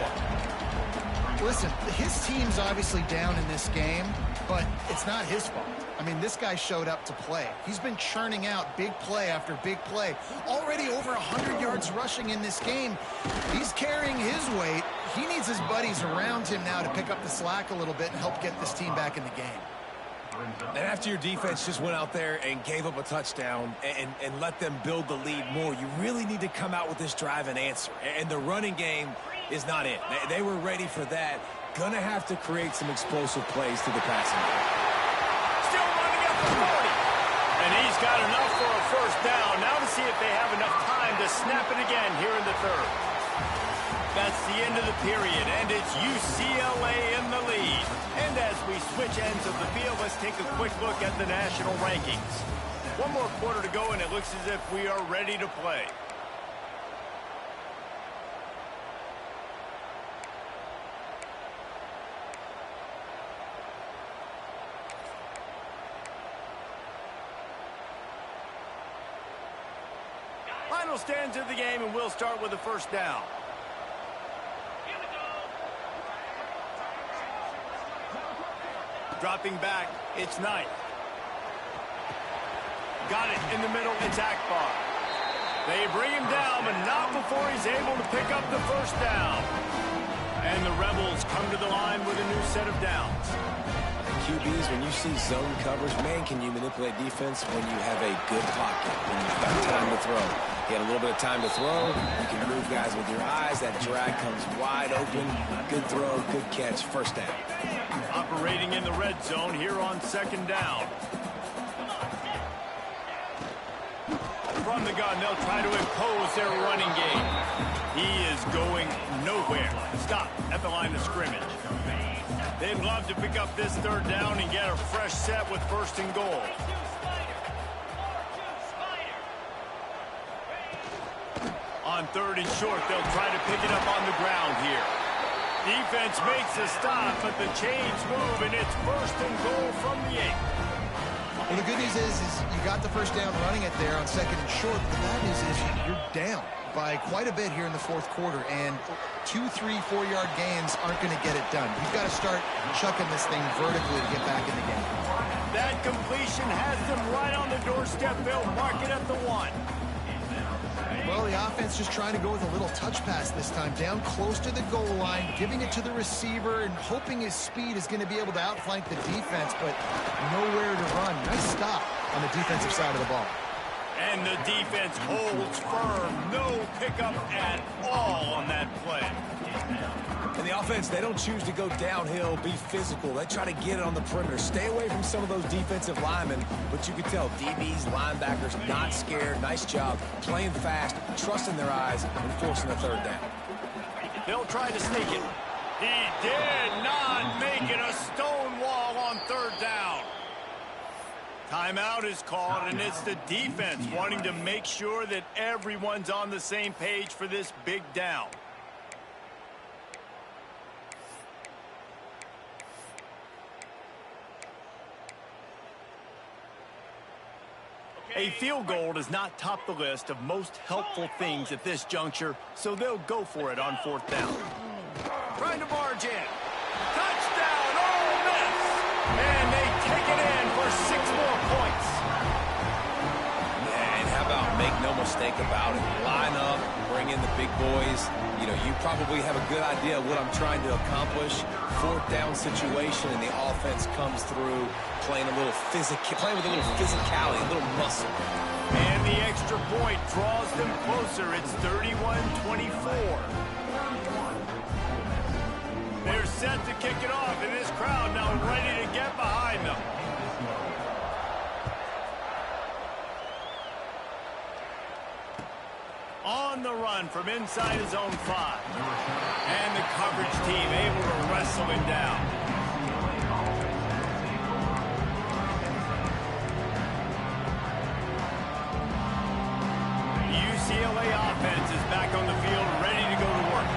Listen, his team's obviously down in this game, but it's not his fault. I mean, this guy showed up to play. He's been churning out big play after big play. Already over 100 yards rushing in this game. He's carrying his weight. He needs his buddies around him now to pick up the slack a little bit and help get this team back in the game. And after your defense just went out there and gave up a touchdown and let them build the lead more, you really need to come out with this drive and answer. And the running game is not it. They were ready for that. Gonna have to create some explosive plays to the passing game. Still running up the 40. And he's got enough for a first down. Now to see if they have enough time to snap it again here in the third. That's the end of the period, and it's UCLA in the lead. And as we switch ends of the field, let's take a quick look at the national rankings. One more quarter to go, and it looks as if we are ready to play. Final stands of the game, and we'll start with the first down. Dropping back, it's Knight. Got it in the middle, it's Akbar. They bring him down, but not before he's able to pick up the first down. And the Rebels come to the line with a new set of downs. QBs, when you see zone coverage, man, can you manipulate defense when you have a good pocket, when you've got time to throw. You had a little bit of time to throw. You can move guys with your eyes. That drag comes wide open. Good throw, good catch, first down. Operating in the red zone here on second down. From the gun, they'll try to impose their running game. He is going nowhere. Stop at the line of scrimmage. They'd love to pick up this third down and get a fresh set with first and goal. On third and short, they'll try to pick it up on the ground here. Defense makes a stop, but the chains move, and it's first and goal from the 8. Well, the good news is you got the first down running it there on second and short. The bad news is you're down by quite a bit here in the fourth quarter, and 2, 3, 4-yard gains aren't going to get it done. You've got to start chucking this thing vertically to get back in the game. That completion has them right on the doorstep. They'll mark it at the 1. Well, the offense just trying to go with a little touch pass this time, down close to the goal line, giving it to the receiver and hoping his speed is going to be able to outflank the defense, but nowhere to run. Nice stop on the defensive side of the ball. And the defense holds firm. No pickup at all on that play. And the offense, they don't choose to go downhill, be physical. They try to get it on the perimeter. Stay away from some of those defensive linemen, but you can tell DBs, linebackers, not scared. Nice job playing fast, trusting their eyes, and forcing a third down. They'll try to sneak it. He did not make it a stone wall on third down. Timeout is called, and it's the defense wanting to make sure that everyone's on the same page for this big down. A field goal does not top the list of most helpful things at this juncture, so they'll go for it on fourth down. Trying to barge in. Touchdown, Ole Miss! And they take it in for 6 more points. And how about make no mistake about it? Line up, bring in the big boys. You know, you probably have a good idea of what I'm trying to accomplish. Fourth down situation, and the offense comes through playing with a little physicality, a little muscle. And the extra point draws them closer. It's 31-24. They're set to kick it off, and this crowd now ready to get behind them. On the run from inside his own 5. And the coverage team able to wrestle him down. The UCLA offense is back on the field, ready to go to work.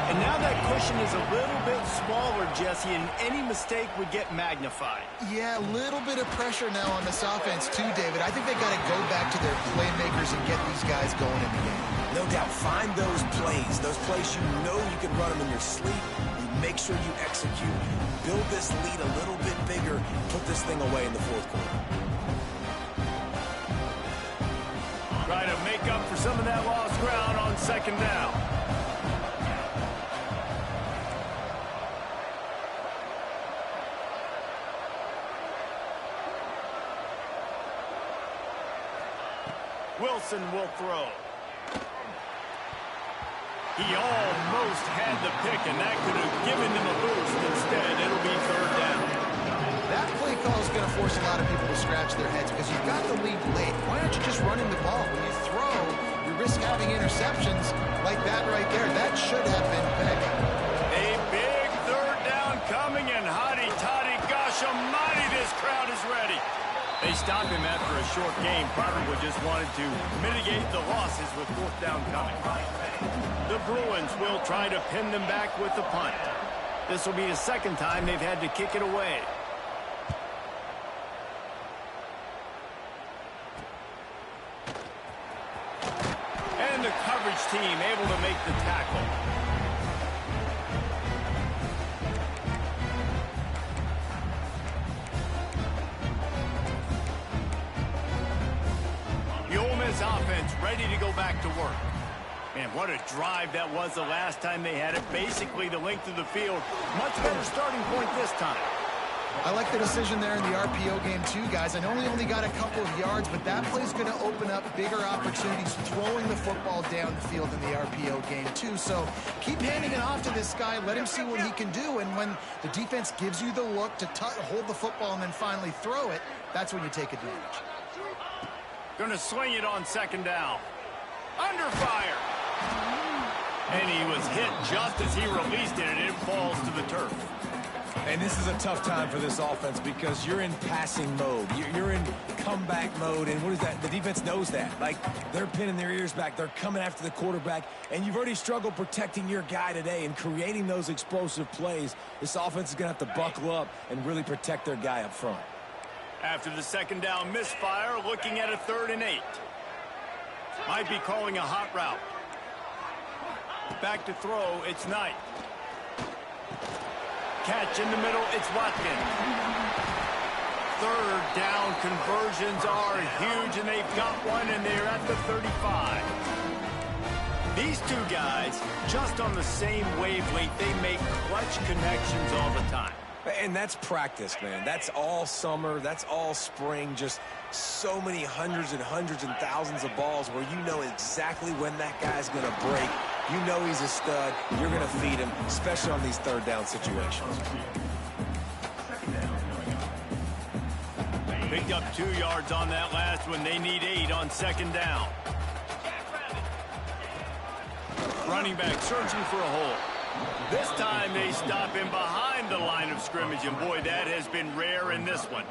And now that cushion is a little bit smaller, Jesse, and any mistake would get magnified. Yeah, a little bit of pressure now on this offense too, David. I think they got to go back to their playmakers and get these guys going in the game. No doubt, find those plays you know you can run them in your sleep. You make sure you execute. Build this lead a little bit bigger. Put this thing away in the fourth quarter. Try to make up for some of that lost ground on second down. Wilson will throw. He almost had the pick, and that could have given them a boost. Instead, it'll be third down. That play call is going to force a lot of people to scratch their heads because you've got the lead late. Why aren't you just running the ball? When you throw, you risk having interceptions like that right there. That should have been begging. A big third down coming, and hotty toddy, gosh almighty, this crowd is ready. They stopped him after a short game. Probably just wanted to mitigate the losses with fourth down coming. The Bruins will try to pin them back with the punt. This will be the second time they've had to kick it away. And the coverage team able to make the tackle. The Ole Miss offense ready to go back to work. Man, what a drive that was the last time they had it. Basically the length of the field. Much better starting point this time. I like the decision there in the RPO game too, guys. I know he only got a couple of yards, but that play's going to open up bigger opportunities throwing the football down the field in the RPO game too. So keep handing it off to this guy. Let him see what he can do. And when the defense gives you the look to hold the football and then finally throw it, that's when you take advantage. Going to swing it on second down. Under fire. And he was hit just as he released it, and it falls to the turf. And this is a tough time for this offense because you're in passing mode. You're in comeback mode, and what is that? The defense knows that. Like, they're pinning their ears back. They're coming after the quarterback, and you've already struggled protecting your guy today and creating those explosive plays. This offense is going to have to buckle up and really protect their guy up front. After the second down misfire, looking at a 3rd and 8. Might be calling a hot route. Back to throw, it's Knight. Catch in the middle, it's Watkins. 3rd down conversions are huge, and they've got one, and they're at the 35. These two guys, just on the same wavelength, they make clutch connections all the time. And that's practice, man. That's all summer. That's all spring. Just so many hundreds and thousands of balls where you know exactly when that guy's going to break. You know he's a stud. You're going to feed him, especially on these 3rd down situations. Picked up 2 yards on that last one. They need 8 on second down. Running back searching for a hole. This time they stop him behind the line of scrimmage, and boy, that has been rare in this one.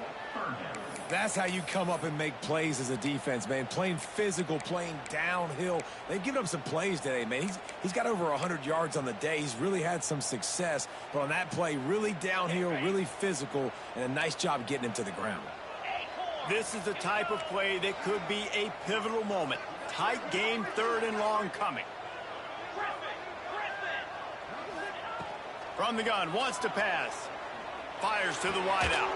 That's how you come up and make plays as a defense, man. Playing physical, playing downhill. They've given up some plays today, man. He's got over 100 yards on the day. He's really had some success. But on that play, really downhill, really physical, and a nice job getting him to the ground. This is the type of play that could be a pivotal moment. Tight game, 3rd and long coming. From the gun, wants to pass. Fires to the wideout.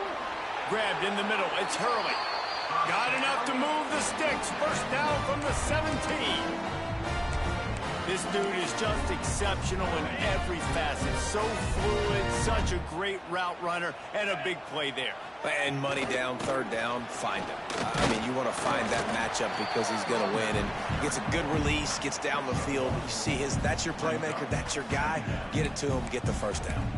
Grabbed in the middle, it's Hurley. Got enough to move the sticks. First down from the 17. This dude is just exceptional in every facet. So fluid, such a great route runner, and a big play there. And money down, 3rd down, find him. I mean, you want to find that matchup because he's going to win. And gets a good release, gets down the field. You see that's your playmaker, that's your guy. Get it to him, get the first down.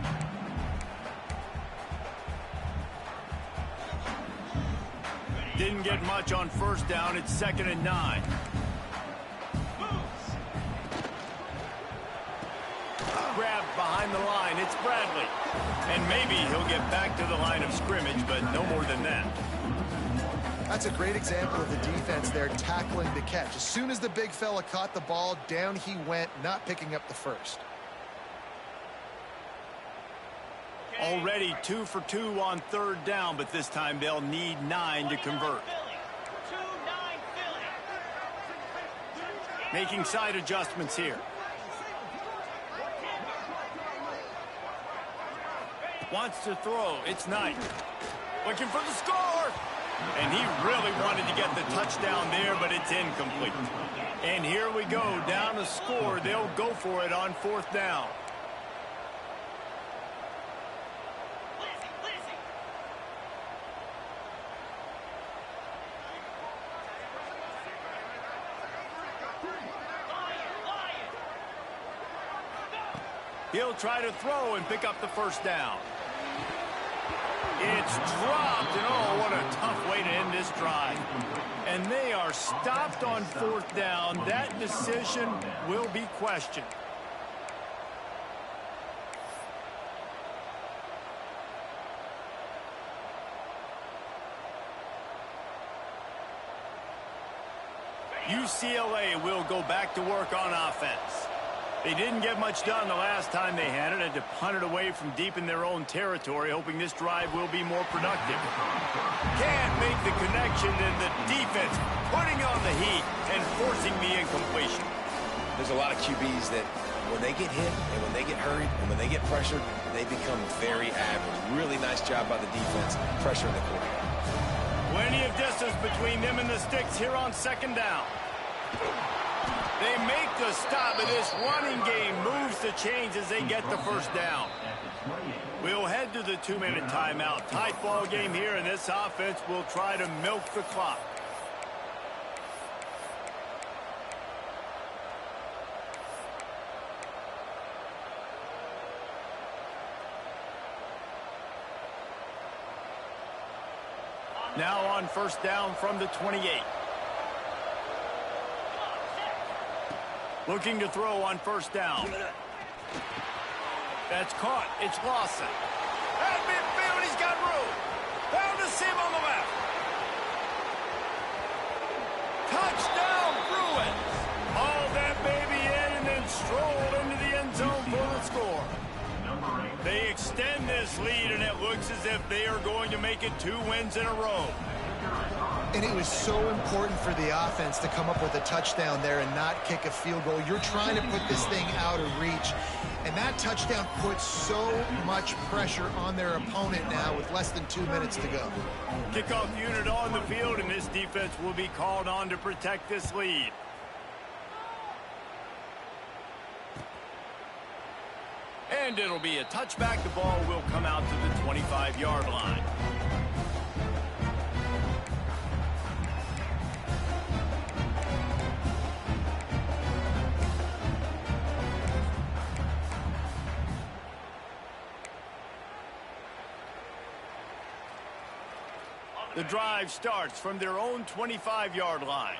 Didn't get much on first down. It's 2nd and 9. Grabbed behind the line. It's Bradley. And maybe he'll get back to the line of scrimmage, but no more than that. That's a great example of the defense there tackling the catch. As soon as the big fella caught the ball, down he went, not picking up the first. Already 2 for 2 on 3rd down, but this time they'll need 9 to convert. Making side adjustments here. Wants to throw. It's Knight. Looking for the score. And he really wanted to get the touchdown there, but it's incomplete. And here we go, down to score. They'll go for it on 4th down. He'll try to throw and pick up the 1st down. It's dropped, and oh, what a tough way to end this drive. And they are stopped on 4th down. That decision will be questioned. UCLA will go back to work on offense. They didn't get much done the last time they had it. Had to punt it away from deep in their own territory, hoping this drive will be more productive. Can't make the connection, and the defense putting on the heat and forcing the incompletion. There's a lot of QBs that when they get hit and when they get hurried and when they get pressured, they become very average. Really nice job by the defense pressuring the quarterback. Plenty of distance between them and the sticks here on 2nd down. They make the stop, and this running game moves the chains as they get the 1st down. We'll head to the 2-minute timeout. Tight ball game here, and this offense will try to milk the clock. Now on 1st down from the 28. Looking to throw on 1st down. That's caught. It's Lawson. At midfield, he's got room. Found a seam on the left. Touchdown, Bruins. Hauled that baby in and then strolled into the end zone for the score. They extend this lead, and it looks as if they are going to make it 2 wins in a row. And it was so important for the offense to come up with a touchdown there and not kick a field goal. You're trying to put this thing out of reach. And that touchdown puts so much pressure on their opponent now with less than 2 minutes to go. Kickoff unit on the field, and this defense will be called on to protect this lead. And it'll be a touchback. The ball will come out to the 25-yard line. The drive starts from their own 25-yard line.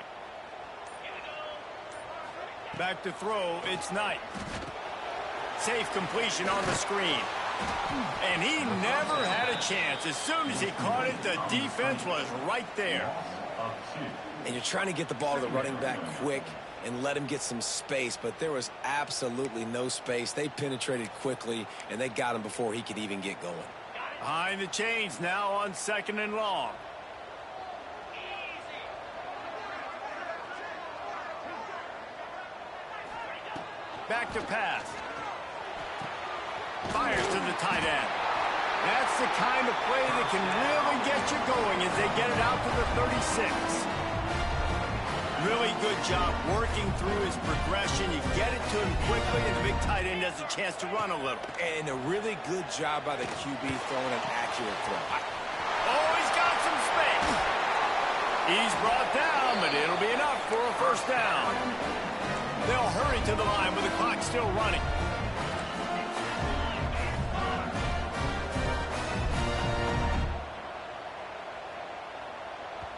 Back to throw, it's Knight. Safe completion on the screen. And he never had a chance. As soon as he caught it, the defense was right there. And you're trying to get the ball to the running back quick and let him get some space, but there was absolutely no space. They penetrated quickly, and they got him before he could even get going. Behind the chains now on 2nd and long. Back to pass. Fires to the tight end. That's the kind of play that can really get you going as they get it out to the 36. Really good job working through his progression. You get it to him quickly, and the big tight end has a chance to run a little. And a really good job by the QB throwing an accurate throw. Oh, he's got some space. He's brought down, but it'll be enough for a 1st down. They'll hurry to the line with the clock still running.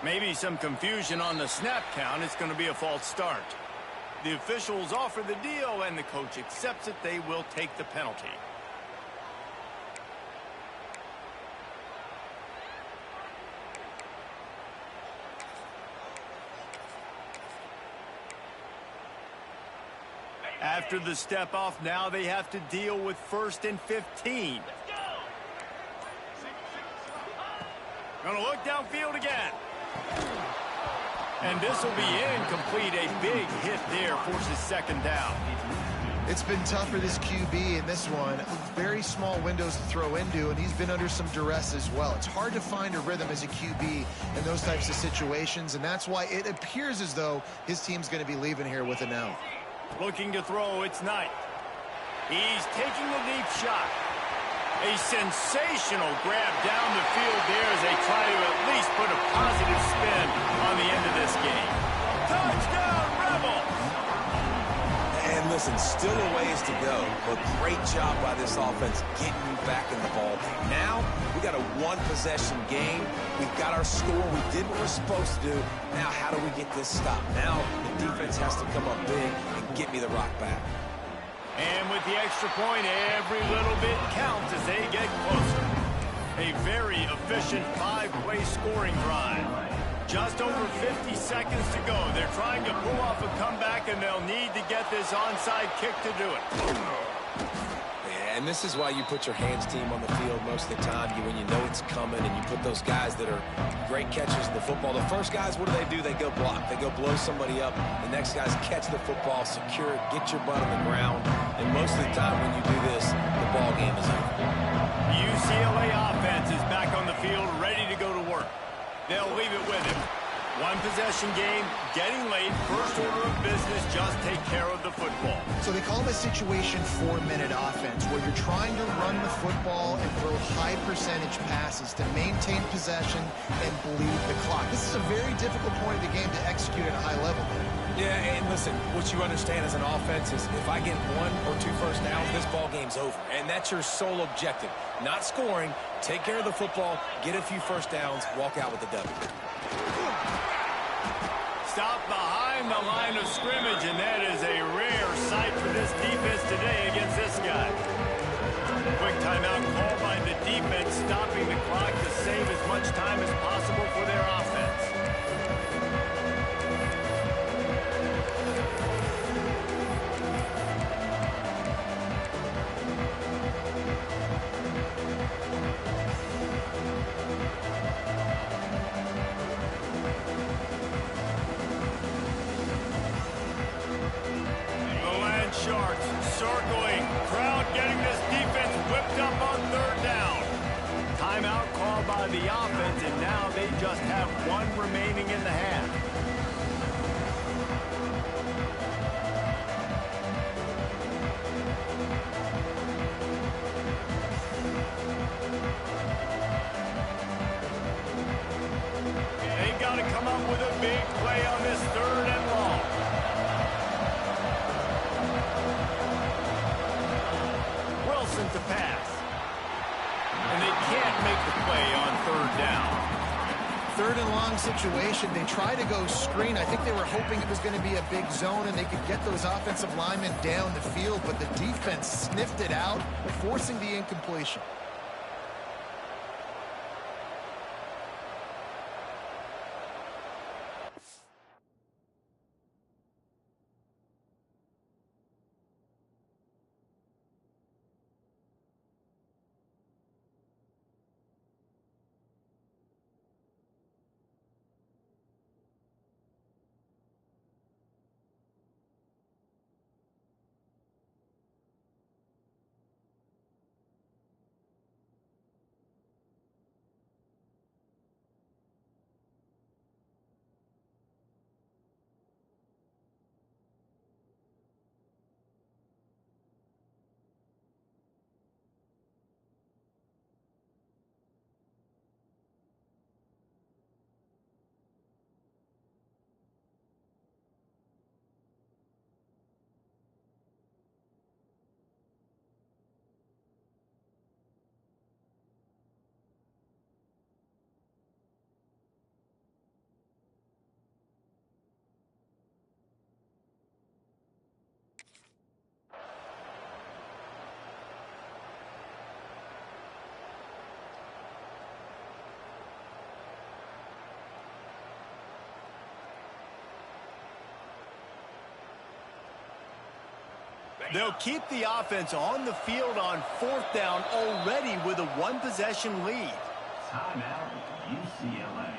Maybe some confusion on the snap count. It's going to be a false start. The officials offer the deal, and the coach accepts it. They will take the penalty. After the step off, now they have to deal with 1st and 15. Gonna look downfield again. And this will be incomplete. A big hit there forces 2nd down. It's been tough for this QB in this one. Very small windows to throw into, and he's been under some duress as well. It's hard to find a rhythm as a QB in those types of situations, and that's why it appears as though his team's going to be leaving here with it now. Looking to throw, it's Knight. He's taking a deep shot. A sensational grab down the field there as they try to at least put a positive spin on the end of this game. Touchdown, Rebels! And listen, still a ways to go, but great job by this offense getting you back in the ball game. Now, we got a one-possession game. We've got our score. We did what we're supposed to do. Now, how do we get this stopped? Now, the defense has to come up big and get me the rock back. And with the extra point, every little bit counts as they get closer. A very efficient 5-play scoring drive. Just over 50 seconds to go. They're trying to pull off a comeback, and they'll need to get this onside kick to do it. And this is why you put your hands team on the field most of the time. When you know it's coming, and you put those guys that are great catchers in the football. The first guys, what do? They go block. They go blow somebody up. The next guys catch the football, secure it, get your butt on the ground. And most of the time when you do this, the ball game is over. The UCLA offense is back on the field, ready to go to work. They'll leave it with him. One possession game, getting late. First order of business, just take care of the football. So they call it a situation 4-minute offense, where you're trying to run the football and throw high percentage passes to maintain possession and bleed the clock. This is a very difficult point of the game to execute at a high level. Yeah, and listen, what you understand as an offense is if I get 1 or 2 first downs, this ball game's over. And that's your sole objective. Not scoring, take care of the football, get a few first downs, walk out with the W. Stop behind the line of scrimmage, and that is a rare sight for this defense today against this guy. Quick timeout called by the defense, stopping the clock to save as much time as possible for their offense. Sharks circling, crowd getting this defense whipped up on 3rd down. Timeout called by the offense, and now they just have 1 remaining in the half. They got to come up with a big play on this 3rd and long. To pass. And they can't make the play on 3rd down. 3rd and long situation. They try to go screen. I think they were hoping it was going to be a big zone and they could get those offensive linemen down the field, but the defense sniffed it out, forcing the incompletion. They'll keep the offense on the field on 4th down already with a 1-possession lead. Timeout, UCLA.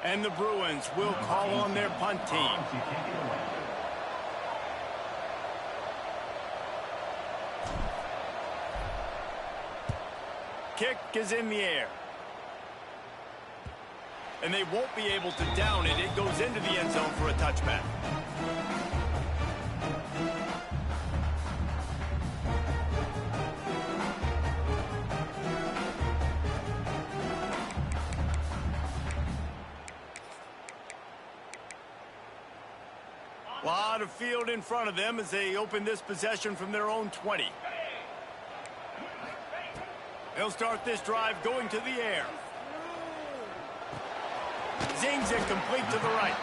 And the Bruins will call on their punt team. Kick is in the air. And they won't be able to down it. It goes into the end zone for a touchback. Lot of field in front of them as they open this possession from their own 20. They'll start this drive going to the air. Zings it complete to the right.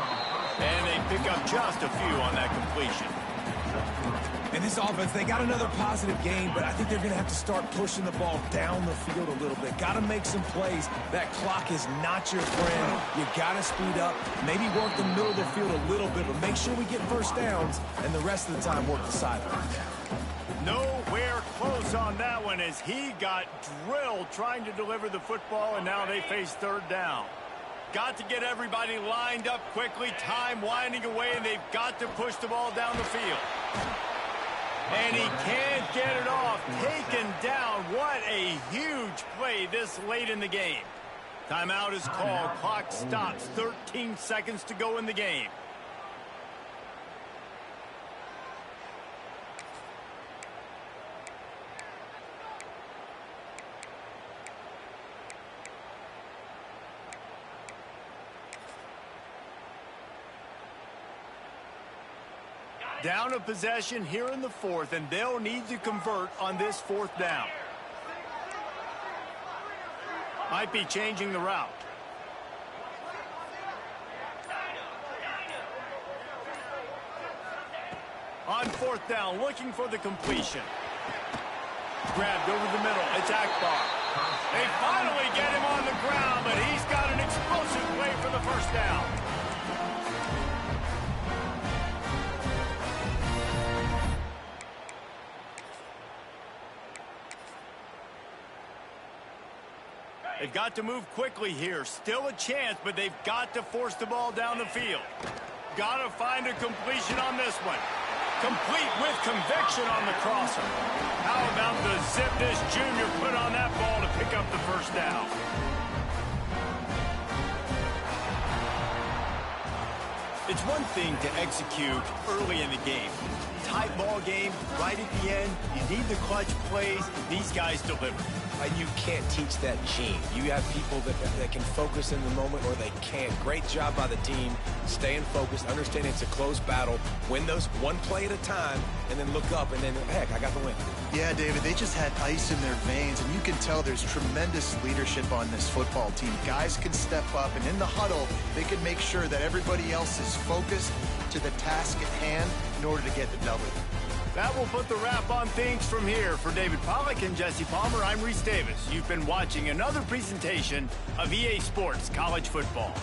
And they pick up just a few on that completion. In this offense, they got another positive gain, but I think they're going to have to start pushing the ball down the field a little bit. Got to make some plays. That clock is not your friend. You got to speed up, maybe work the middle of the field a little bit, but make sure we get first downs, and the rest of the time work the sidelines. Nowhere close on that one as he got drilled trying to deliver the football, and now they face third down. Got to get everybody lined up quickly, time winding away, and they've got to push the ball down the field. And he can't get it off. Taken down. What a huge play this late in the game. Timeout is called. Clock stops. 13 seconds to go in the game. Down a possession here in the fourth, and they'll need to convert on this fourth down. Might be changing the route. On fourth down, looking for the completion. Grabbed over the middle. It's Akbar. They finally get him on the ground, but he's got an explosive play for the first down. They've got to move quickly here. Still a chance, but they've got to force the ball down the field. Got to find a completion on this one. Complete with conviction on the crosser. How about the zip this junior put on that ball to pick up the first down? It's one thing to execute early in the game. Tight ball game, right at the end. You need the clutch plays. These guys deliver. You can't teach that gene. You have people that can focus in the moment or they can't. Great job by the team, staying focused, understanding it's a close battle, win those one play at a time, and then look up, and then, heck, I got the win. Yeah, David, they just had ice in their veins, and you can tell there's tremendous leadership on this football team. Guys can step up, and in the huddle, they can make sure that everybody else is focused to the task at hand in order to get the W. That will put the wrap on things from here. For David Pollack and Jesse Palmer, I'm Reese Davis. You've been watching another presentation of EA Sports College Football.